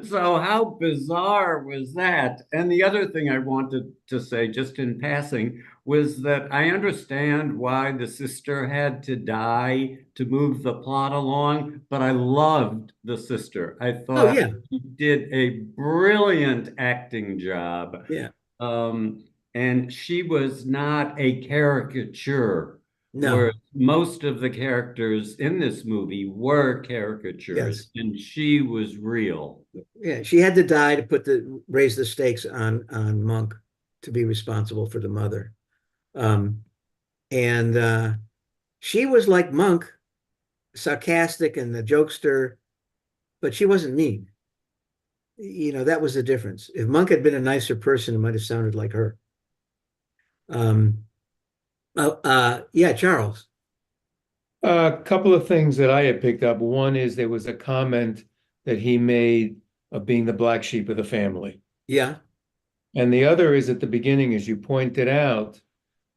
So how bizarre was that? And the other thing I wanted to say, just in passing, was that I understand why the sister had to die to move the plot along, but I loved the sister. I Oh, thought yeah. she did a brilliant acting job. Yeah. And she was not a caricature, No. where most of the characters in this movie were caricatures, Yes. and she was real. Yeah. She had to die to raise the stakes on Monk to be responsible for the mother. And she was like Monk, sarcastic and a jokester, but she wasn't mean. That was the difference. If Monk had been a nicer person, it might have sounded like her. Yeah, Charles. A couple of things that I had picked up. One is there was a comment that he made of being the black sheep of the family. Yeah. And the other is at the beginning, as you pointed out,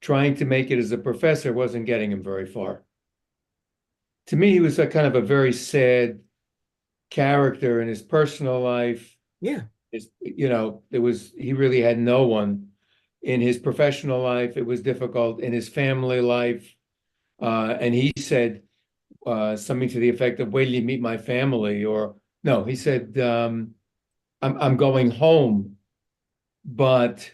trying to make it as a professor wasn't getting him very far. To me, he was a kind of a very sad character in his personal life. Yeah. He really had no one. In his professional life, it was difficult. In his family life, and he said something to the effect of, "Wait till you meet my family," or no, he said, I'm going home, but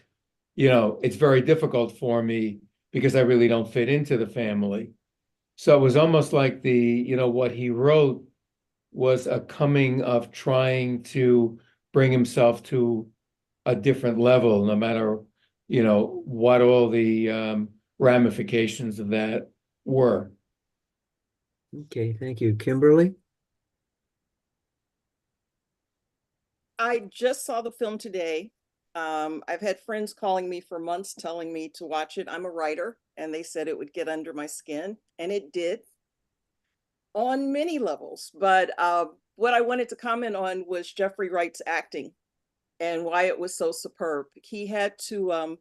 it's very difficult for me because I really don't fit into the family." So it was almost like what he wrote was a coming of trying to bring himself to a different level, no matter, what all the ramifications of that were. Okay, thank you. Kimberly? I just saw the film today. I've had friends calling me for months telling me to watch it. I'm a writer, and they said it would get under my skin, and it did on many levels. But what I wanted to comment on was Jeffrey Wright's acting and why it was so superb. He had to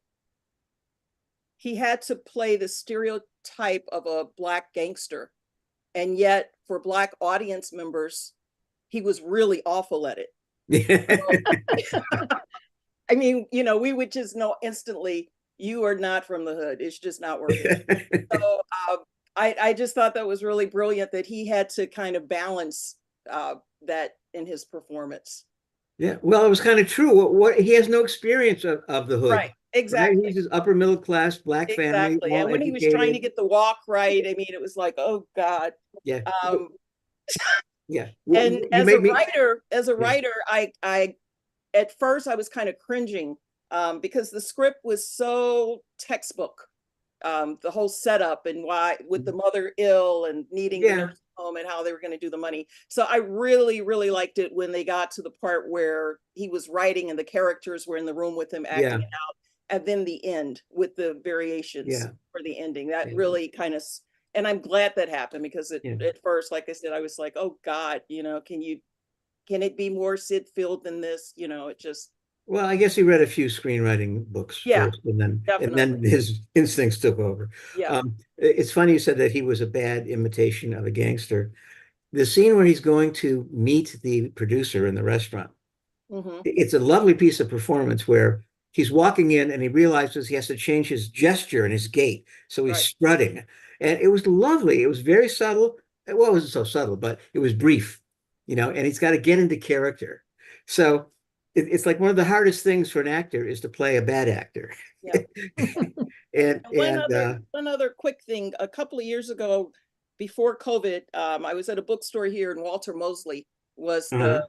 play the stereotype of a Black gangster, and yet for Black audience members, he was really awful at it. I mean, we would just know instantly, you are not from the hood. It's just not working. So I just thought that was really brilliant that he had to kind of balance that in his performance. Yeah, well, it was kind of true. What he has no experience of the hood, Right, exactly. He's just upper middle class, black family, Exactly. well And when he was trying to educated. get the walk right, I mean, it was like, oh God. Yeah, Um, yeah. and You made me. as a Yeah, writer, I at first I was kind of cringing because the script was so textbook. The whole setup and why with the mother ill and needing the yeah, nursing home and how they were going to do the money. So I really, really liked it when they got to the part where he was writing and the characters were in the room with him acting yeah, it out. And then the end with the variations yeah, for the ending. That yeah, really kind of, and I'm glad that happened because yeah. at first, like I said, I was like, oh God, can it be more Sid filled than this? It just, Well, I guess he read a few screenwriting books yeah, first, and then definitely. his instincts took over. Yeah. It's funny you said that he was a bad imitation of a gangster. The scene where he's going to meet the producer in the restaurant, Hmm. it's a lovely piece of performance where he's walking in and he realizes he has to change his gesture and his gait. So he's Right. strutting. And it was lovely. It was very subtle. Well, it wasn't so subtle, but it was brief, and he's got to get into character. So it's like one of the hardest things for an actor is to play a bad actor. Yeah. And One other quick thing. A couple of years ago, before COVID, I was at a bookstore here, and Walter Mosley was uh-huh. the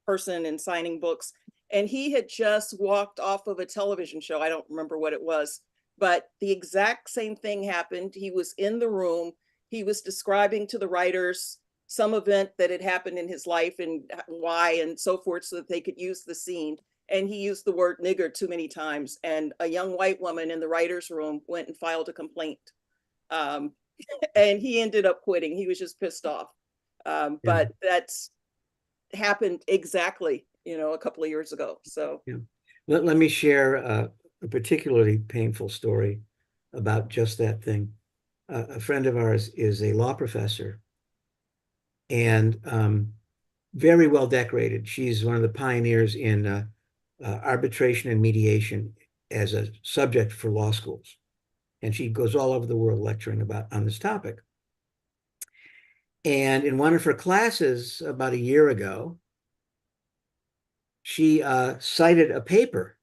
person in signing books, and he had just walked off of a television show. I don't remember what it was, but the exact same thing happened. He was in the room. He was describing to the writers some event that had happened in his life and why and so forth, so that they could use the scene. And he used the word nigger too many times. And a young white woman in the writer's room went and filed a complaint. Um, and he ended up quitting. He was just pissed off. Yeah, But that's happened exactly, a couple of years ago. So, yeah. Let me share a particularly painful story about just that thing. A friend of ours is a law professor and very well decorated. She's one of the pioneers in arbitration and mediation as a subject for law schools. And she goes all over the world lecturing on this topic. And in one of her classes about a year ago, she cited a paper,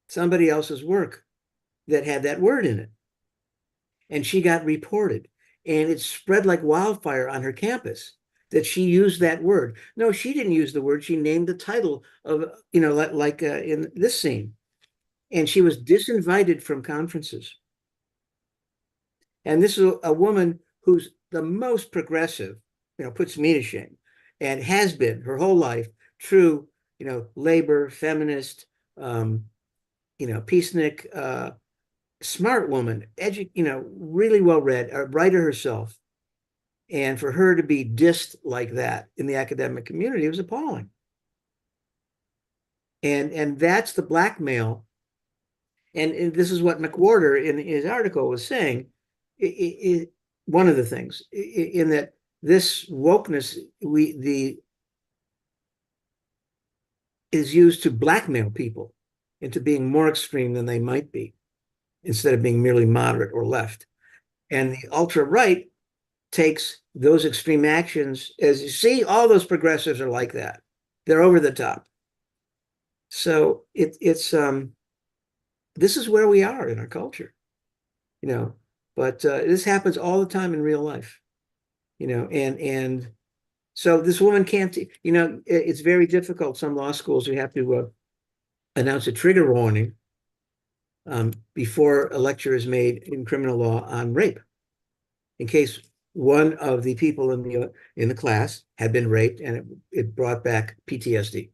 somebody else's work that had that word in it. And she got reported. And it spread like wildfire on her campus that she used that word. No, she didn't use the word. She named the title of, like in this scene. And she was disinvited from conferences. And this is a woman who's the most progressive, puts me to shame, and has been her whole life, true, labor, feminist, peacenik, smart woman, really well read, a writer herself. And for her to be dissed like that in the academic community was appalling. And that's the blackmail. And this is what McWhorter in his article was saying. One of the things in that this wokeness is used to blackmail people into being more extreme than they might be, instead of being merely moderate or left. And the ultra right takes those extreme actions, as you see, all those progressives are like that. They're over the top. So it's this is where we are in our culture, but this happens all the time in real life, and so this woman can't, it's very difficult. Some law schools, you have to announce a trigger warning before a lecture is made in criminal law on rape, in case one of the people in the class had been raped and it brought back PTSD.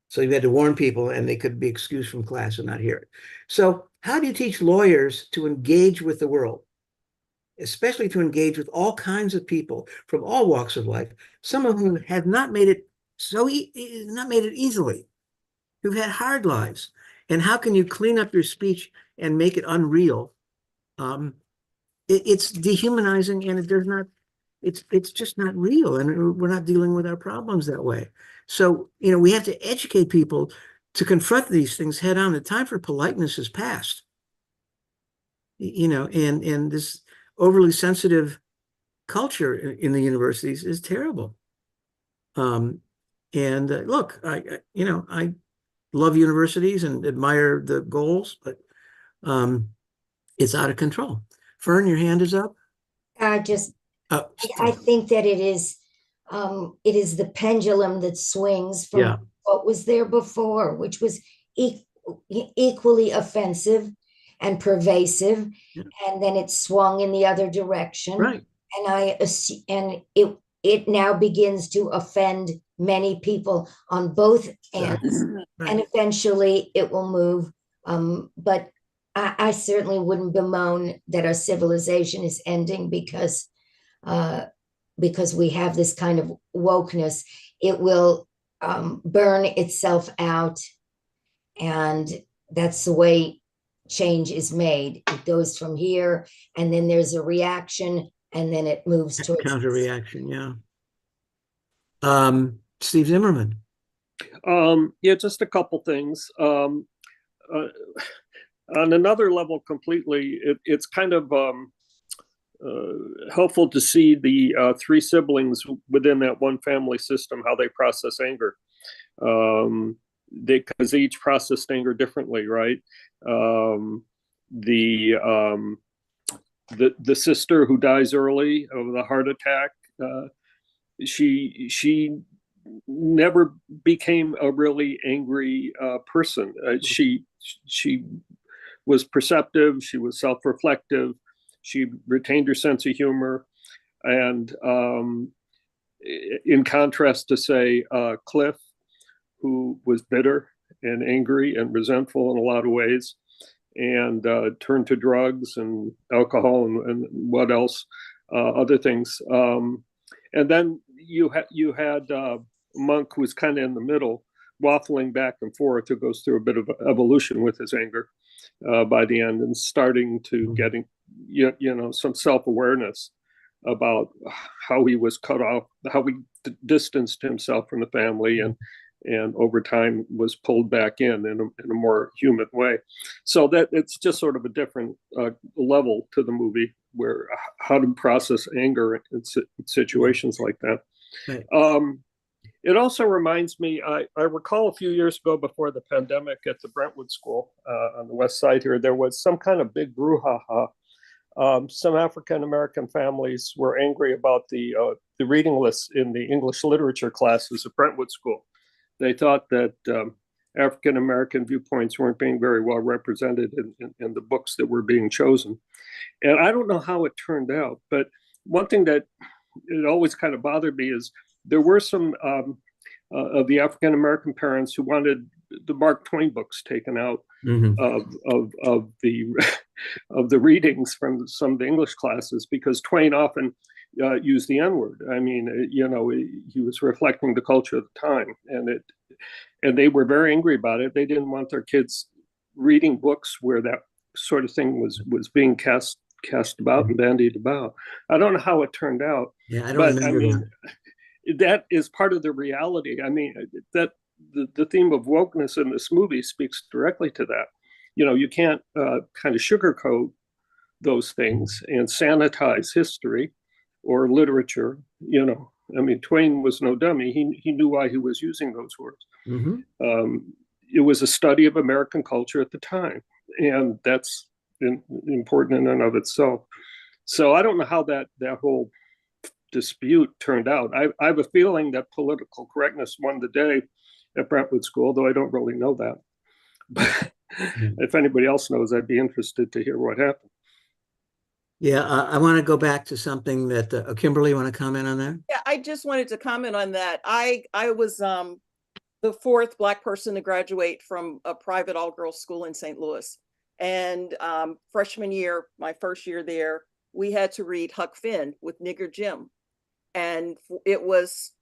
So you had to warn people and they could be excused from class and not hear it. So how do you teach lawyers to engage with the world, especially to engage with all kinds of people from all walks of life, some of whom have not made it easily, who've had hard lives? And how can you clean up your speech and make it unreal? It's dehumanizing, and it's just not real, and we're not dealing with our problems that way. So we have to educate people to confront these things head on. The time for politeness is past. You know, and this overly sensitive culture in the universities is terrible. And look, I love universities and admire the goals, but it's out of control. Fern, your hand is up. I think that it is the pendulum that swings from Yeah. what was there before, which was equally offensive and pervasive, Yeah. and then it swung in the other direction. Right. And it now begins to offend many people on both ends, Right. and eventually it will move. But I certainly wouldn't bemoan that our civilization is ending because we have this kind of wokeness. It will burn itself out, and that's the way change is made. It goes from here, and then there's a reaction, and then it moves towards Counter reaction. Yeah. Steve Zimmerman. Yeah, just a couple things. On another level completely, it's kind of helpful to see the three siblings within that one family system, how they process anger. Because they each processed anger differently, right? The sister who dies early of the heart attack, she never became a really angry person. She was perceptive. She was self-reflective. She retained her sense of humor, and in contrast to, say, Cliff, who was bitter and angry and resentful in a lot of ways, and turned to drugs and alcohol and what else, other things. And then you had Monk, who was kind of in the middle, waffling back and forth, who goes through a bit of evolution with his anger by the end, and starting to getting some self-awareness about how he was cut off, how he distanced himself from the family, and over time was pulled back in a more human way. So that it's just sort of a different level to the movie, where how to process anger in situations like that. Right. It also reminds me, I recall a few years ago, before the pandemic, at the Brentwood School on the west side here, there was some kind of big brouhaha. Some African-American families were angry about the reading lists in the English literature classes at Brentwood School. They thought that African-American viewpoints weren't being very well represented in the books that were being chosen. And I don't know how it turned out, but one thing that it always kind of bothered me is there were some of the African-American parents who wanted the Mark Twain books taken out of the readings from some of the English classes, because Twain often used the N-word. I mean, he was reflecting the culture of the time, and they were very angry about it. They didn't want their kids reading books where that sort of thing was being cast about and bandied about. I don't know how it turned out. Yeah, I don't remember that. That is part of the reality. I mean, that the theme of wokeness in this movie speaks directly to that. You can't kind of sugarcoat those things and sanitize history or literature. I mean, Twain was no dummy. He knew why he was using those words. It was a study of American culture at the time, and that's important in and of itself. So I don't know how that whole dispute turned out. I have a feeling that political correctness won the day at Brentwood School, though I don't really know that. But if anybody else knows, I'd be interested to hear what happened. Yeah, I want to go back to something that Kimberly, you want to comment on that? Yeah, I just wanted to comment on that. I was the fourth Black person to graduate from a private all-girls school in St. Louis. And freshman year, my first year there, we had to read Huck Finn with Nigger Jim. And it was,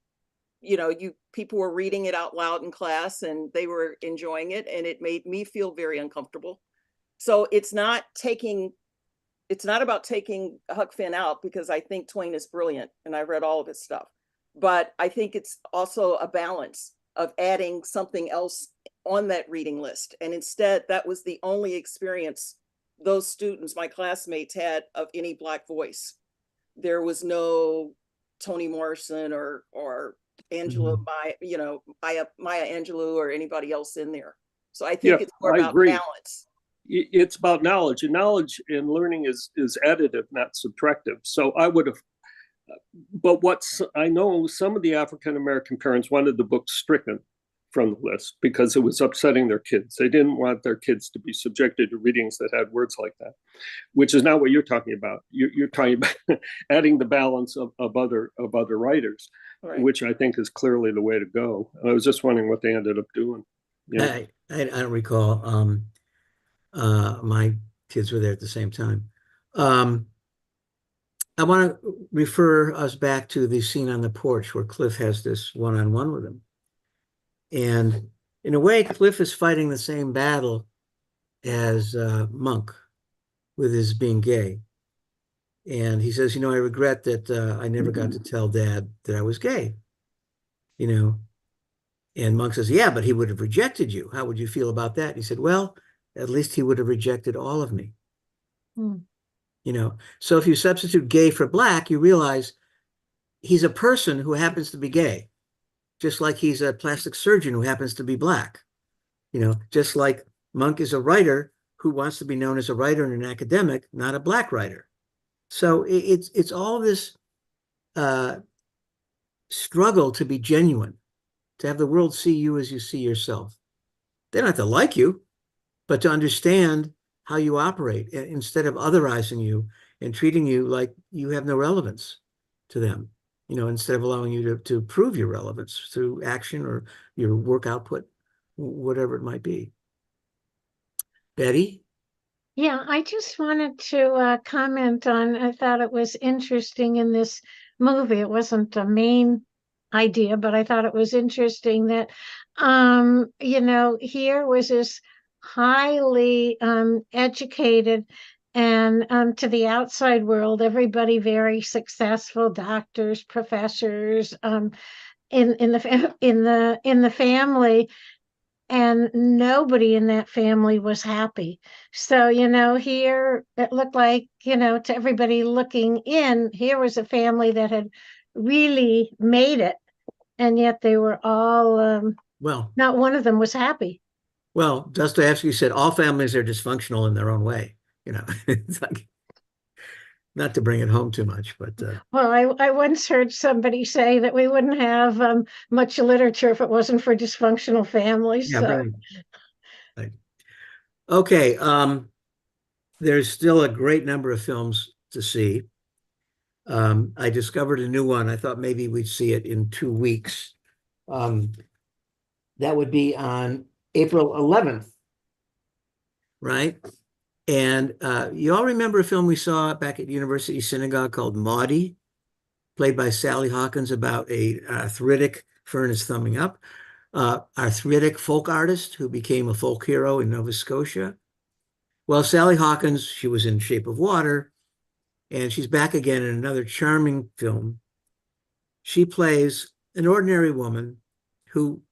people were reading it out loud in class and they were enjoying it, and it made me feel very uncomfortable. So it's not about taking Huck Finn out, because I think Twain is brilliant and I read all of his stuff. But I think it's also a balance. of adding something else on that reading list. And instead, that was the only experience those students, my classmates, had of any Black voice. There was no Toni Morrison or Angela, Maya Angelou or anybody else in there. So I think Yeah, it's more I about agree. balance. It's about knowledge, and knowledge in learning is additive, not subtractive. So I would have, but what's I know some of the African American parents wanted the book stricken from the list because it was upsetting their kids. They didn't want their kids to be subjected to readings that had words like that, which is not what you're talking about. You're talking about adding the balance of other writers, Right. which I think is clearly the way to go. I was just wondering what they ended up doing. Yeah. I don't recall. My kids were there at the same time. I want to refer us back to the scene on the porch where Cliff has this one-on-one with him. And in a way, Cliff is fighting the same battle as Monk with his being gay. And he says, I regret that I never got to tell Dad that I was gay, you know. And Monk says, yeah, but he would have rejected you. How would you feel about that? And he said, well, at least he would have rejected all of me. So if you substitute gay for Black, you realize he's a person who happens to be gay, just like he's a plastic surgeon who happens to be Black, just like Monk is a writer who wants to be known as a writer and an academic, not a Black writer. So it's all this struggle to be genuine, to have the world see you as you see yourself. They don't have to like you, but to understand how you operate instead of otherizing you and treating you like you have no relevance to them, instead of allowing you to prove your relevance through action or your work output, whatever it might be. Betty? Yeah, I just wanted to comment on, I thought it was interesting in this movie. It wasn't a main idea, but I thought it was interesting that, here was this highly educated and to the outside world, everybody very successful, doctors, professors, in the family, and nobody in that family was happy. So, here it looked like, to everybody looking in, here was a family that had really made it, and yet they were all, not one of them was happy. Well, Dostoevsky said all families are dysfunctional in their own way. It's like, not to bring it home too much, but well, I once heard somebody say that we wouldn't have much literature if it wasn't for dysfunctional families. yeah, So. right. Okay, there's still a great number of films to see. I discovered a new one. I thought maybe we'd see it in 2 weeks. That would be on April 11th, right? And you all remember a film we saw back at University Synagogue called Maudie, played by Sally Hawkins, about a arthritic, Fern is thumbing up, arthritic folk artist who became a folk hero in Nova Scotia. Well, Sally Hawkins, she was in Shape of Water, and she's back again in another charming film. She plays an ordinary woman who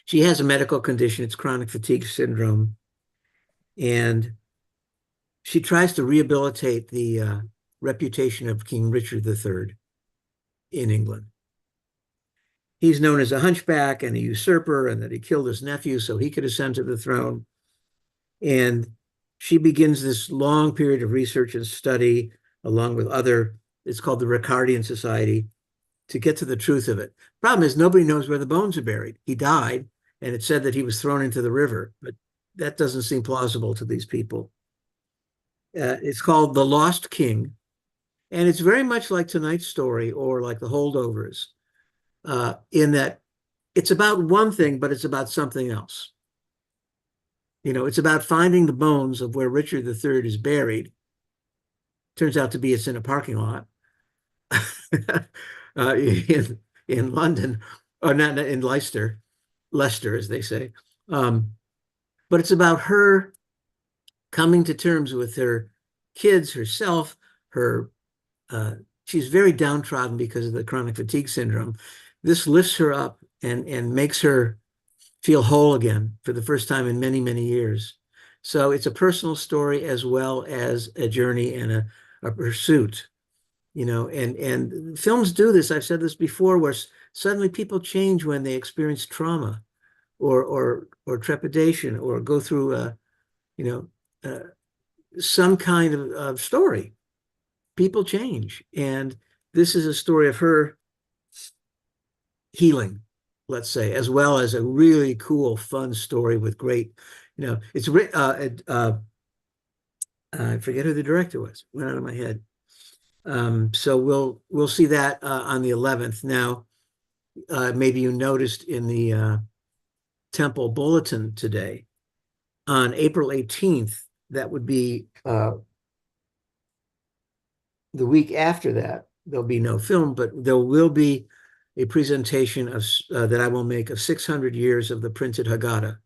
she has a medical condition. It's chronic fatigue syndrome. And she tries to rehabilitate the reputation of King Richard III in England. He's known as a hunchback and a usurper, and that he killed his nephew so he could ascend to the throne. And she begins this long period of research and study, along with other, it's called the Ricardian Society, to get to the truth of it. Problem is, nobody knows where the bones are buried. He died, and it said that he was thrown into the river, but that doesn't seem plausible to these people. It's called The Lost King, and it's very much like tonight's story or like The Holdovers, in that it's about one thing, but it's about something else. It's about finding the bones of where Richard III is buried. Turns out to be it's in a parking lot in London, or not in Leicester, as they say. But it's about her coming to terms with her kids, herself, she's very downtrodden because of the chronic fatigue syndrome. this lifts her up and makes her feel whole again for the first time in many, many years. So it's a personal story as well as a journey and a pursuit, and films do this. I've said this before, where suddenly people change when they experience trauma or trepidation or go through you know, uh, some kind of story. People change. And this is a story of her healing, let's say, as well as a really cool, fun story with great, it's I forget who the director was. Went out of my head. So we'll see that on the 11th. Now, maybe you noticed in the Temple Bulletin today, on April 18th, that would be the week after that, there'll be no film, but there will be a presentation that I will make of 600 years of the printed Haggadah.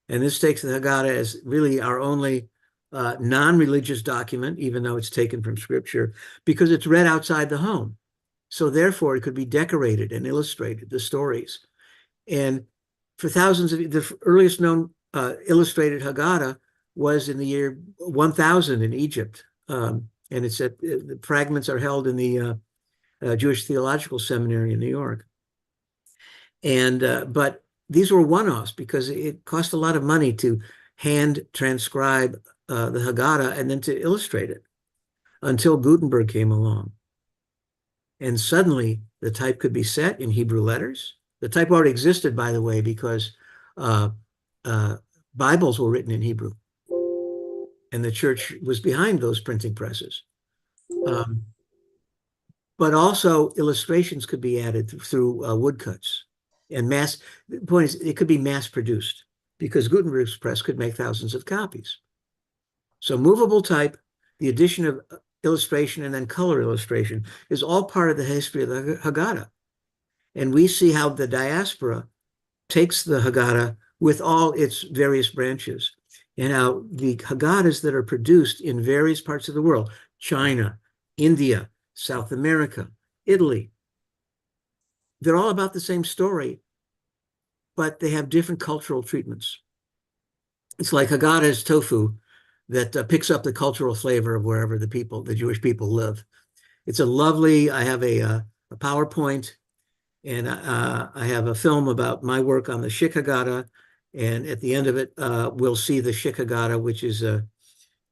And this takes the Haggadah as really our only non-religious document, even though it's taken from scripture, because it's read outside the home. So therefore, it could be decorated and illustrated, the stories. And for thousands of the earliest known illustrated Haggadah was in the year 1000 in Egypt. And it's the fragments are held in the Jewish Theological Seminary in New York. And but these were one-offs because it cost a lot of money to hand transcribe the Haggadah and then to illustrate it until Gutenberg came along. And suddenly the type could be set in Hebrew letters. The type already existed, by the way, because Bibles were written in Hebrew. And the church was behind those printing presses. But also illustrations could be added through woodcuts. And the point is, it could be mass produced because Gutenberg's press could make thousands of copies. So movable type, the addition of illustration and then color illustration is all part of the history of the Haggadah. And we see how the diaspora takes the Haggadah with all its various branches and how the Haggadahs that are produced in various parts of the world, China, India, South America, Italy, they're all about the same story, but they have different cultural treatments. It's like Haggadah is tofu that picks up the cultural flavor of wherever the Jewish people live. It's I have a PowerPoint, and I have a film about my work on the Schick Haggadah. And at the end of it, we'll see the Schick Haggadah, which is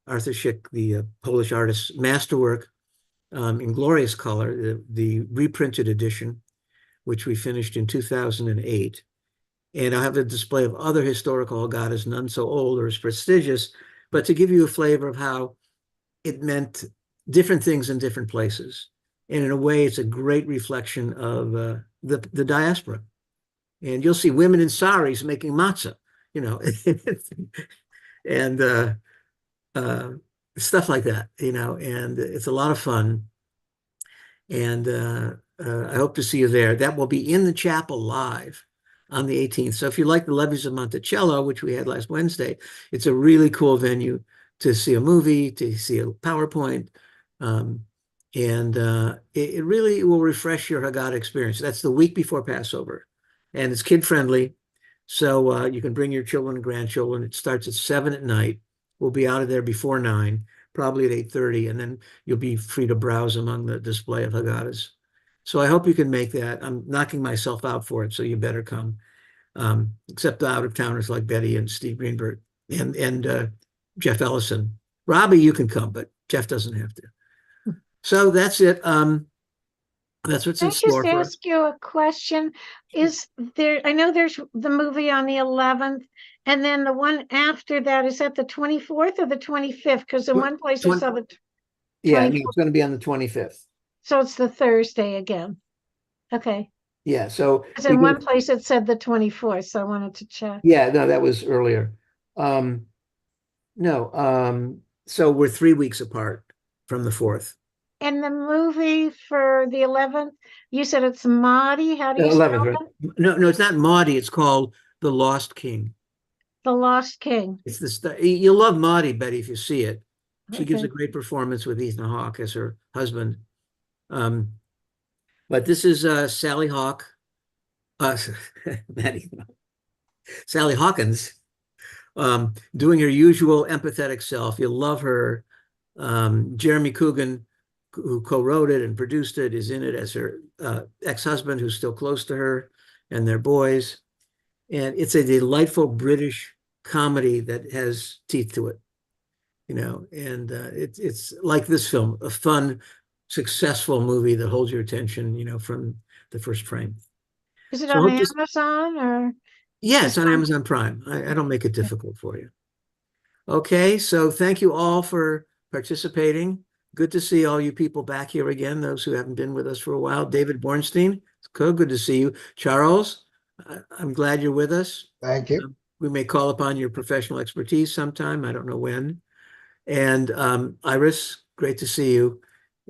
Arthur Schick, the Polish artist's masterwork in glorious color, the reprinted edition, which we finished in 2008. And I'll have a display of other historical Haggadahs, none so old or as prestigious, but to give you a flavor of how it meant different things in different places. And in a way, it's a great reflection of the diaspora. And you'll see women in saris making matzah, and stuff like that, and it's a lot of fun. And I hope to see you there. That will be in the chapel live on the 18th. So if you like the Levees of Monticello, which we had last Wednesday, it's a really cool venue to see a movie, to see a PowerPoint. And it really will refresh your Haggadah experience. That's the week before Passover. And it's kid-friendly. So you can bring your children and grandchildren. It starts at 7 at night. We'll be out of there before 9, probably at 8:30. And then you'll be free to browse among the display of Haggadahs. So I hope you can make that. I'm knocking myself out for it, so you better come. Except the out-of-towners like Betty and Steve Greenberg and Jeff Ellison. Robbie, you can come, but Jeff doesn't have to. So that's it. That's what's Can in I store just for ask you a question? Is there, I know there's the movie on the 11th, and then the one after that, is that the 24th or the 25th? Because in one place I saw the Yeah, 24th. it's going to be on the 25th. So it's the Thursday again. Okay. Yeah, so Because in one place it said the 24th, so I wanted to check. yeah, no, that was earlier. So we're 3 weeks apart from the 4th. And the movie for the 11th, you said it's Maudie. How do you 11th, spell right? it? No, it's not Maudie. It's called The Lost King. The Lost King. It's you'll love Maudie, Betty, if you see it. She gives a Okay. great performance with Ethan Hawke as her husband. But this is Sally Hawk, uh, Maddie, Sally Hawkins, doing her usual empathetic self. You'll love her. Jeremy Coogan, who co-wrote it and produced it, is in it as her ex-husband, who's still close to her, and their boys. And it's a delightful British comedy that has teeth to it, you know. And it's like this film, a fun, successful movie that holds your attention, you know, from the first frame. Is it So I on hope this, Amazon or yeah, it's just on Amazon Prime. I don't make it difficult for you. Okay, so thank you all for participating. Good to see all you people back here again, those who haven't been with us for a while. David Bornstein, good to see you. Charles, I'm glad you're with us. Thank you. We may call upon your professional expertise sometime. I don't know when. And Iris, great to see you.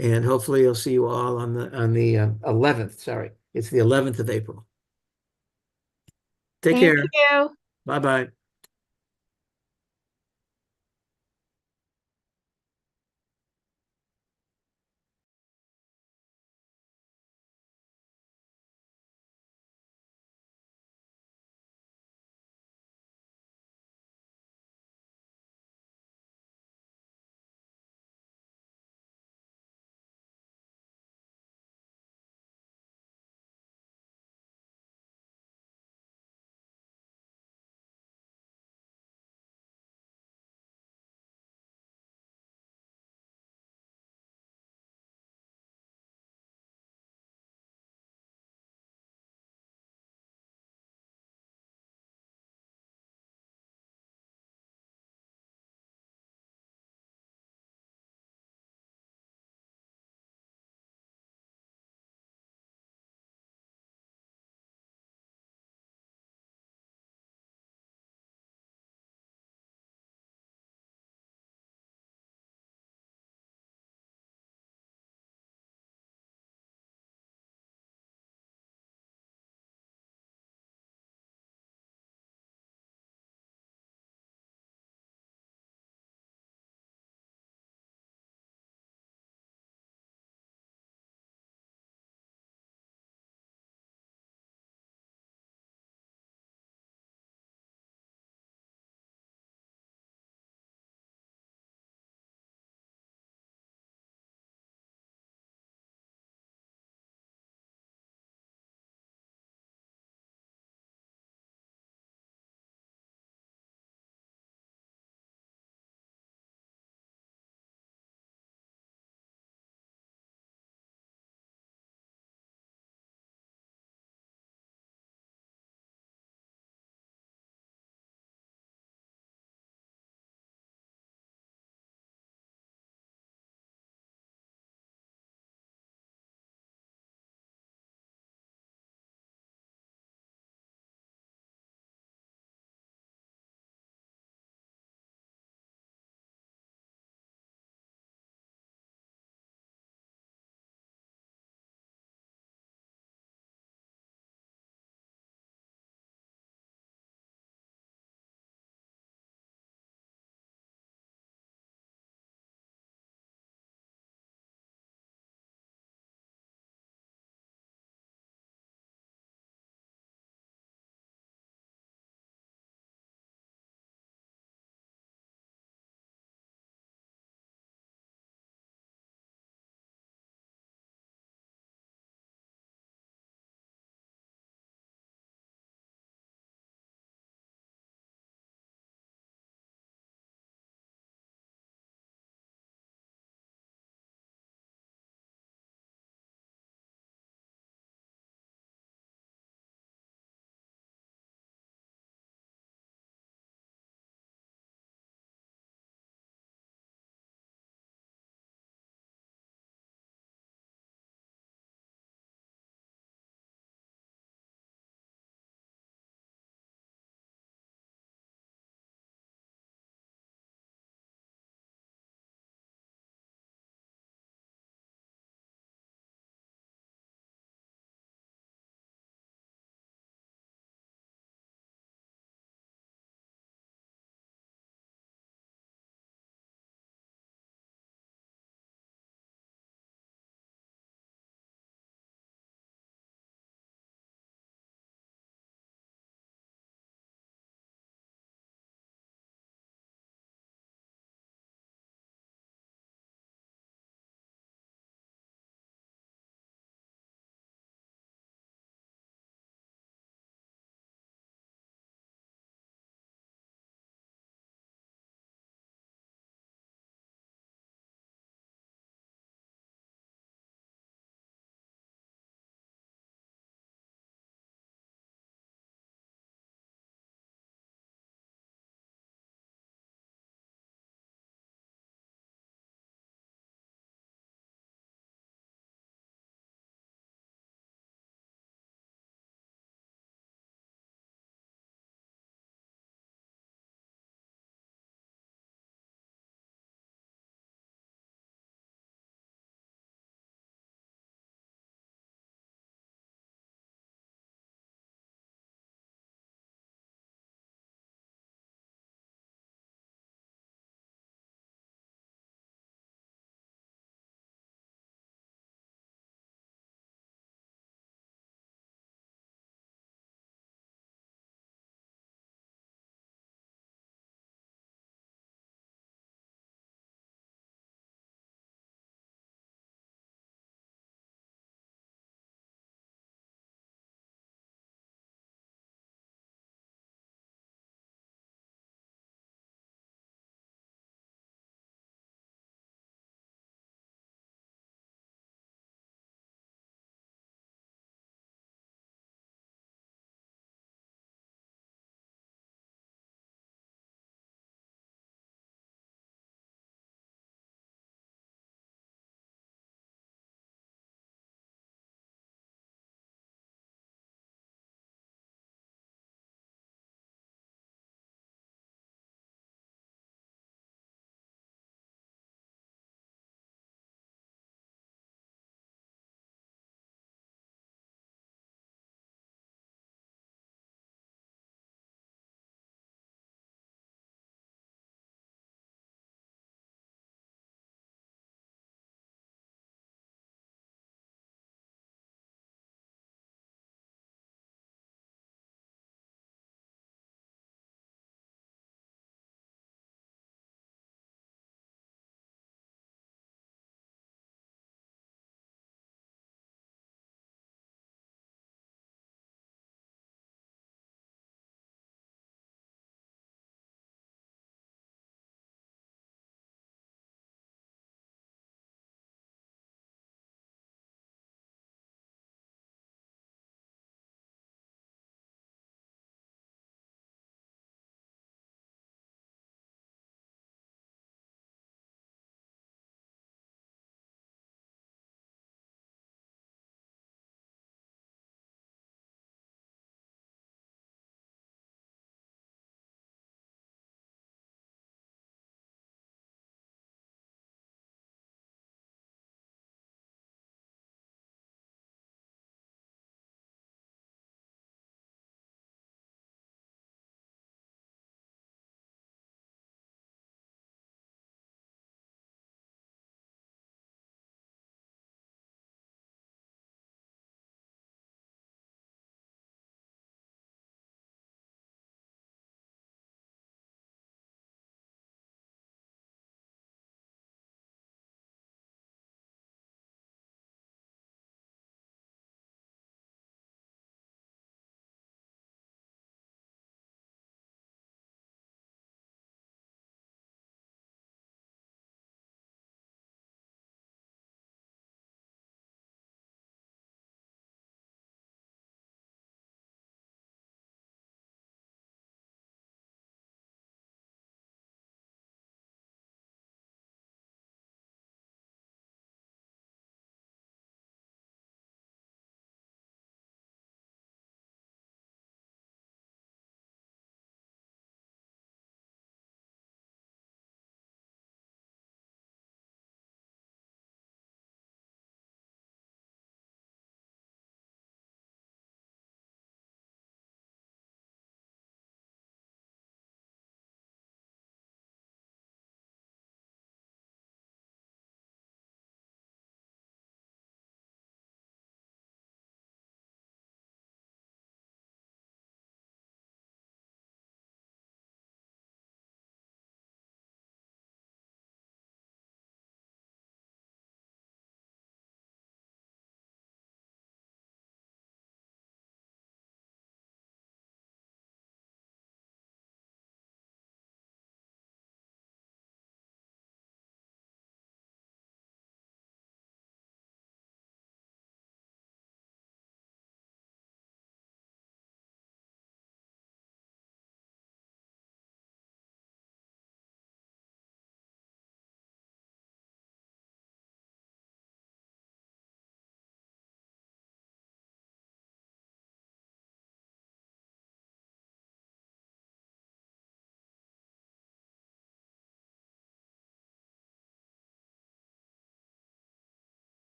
And hopefully you'll see you all on the 11th. Sorry, it's the 11th of April. Take thank care. you? Bye-bye.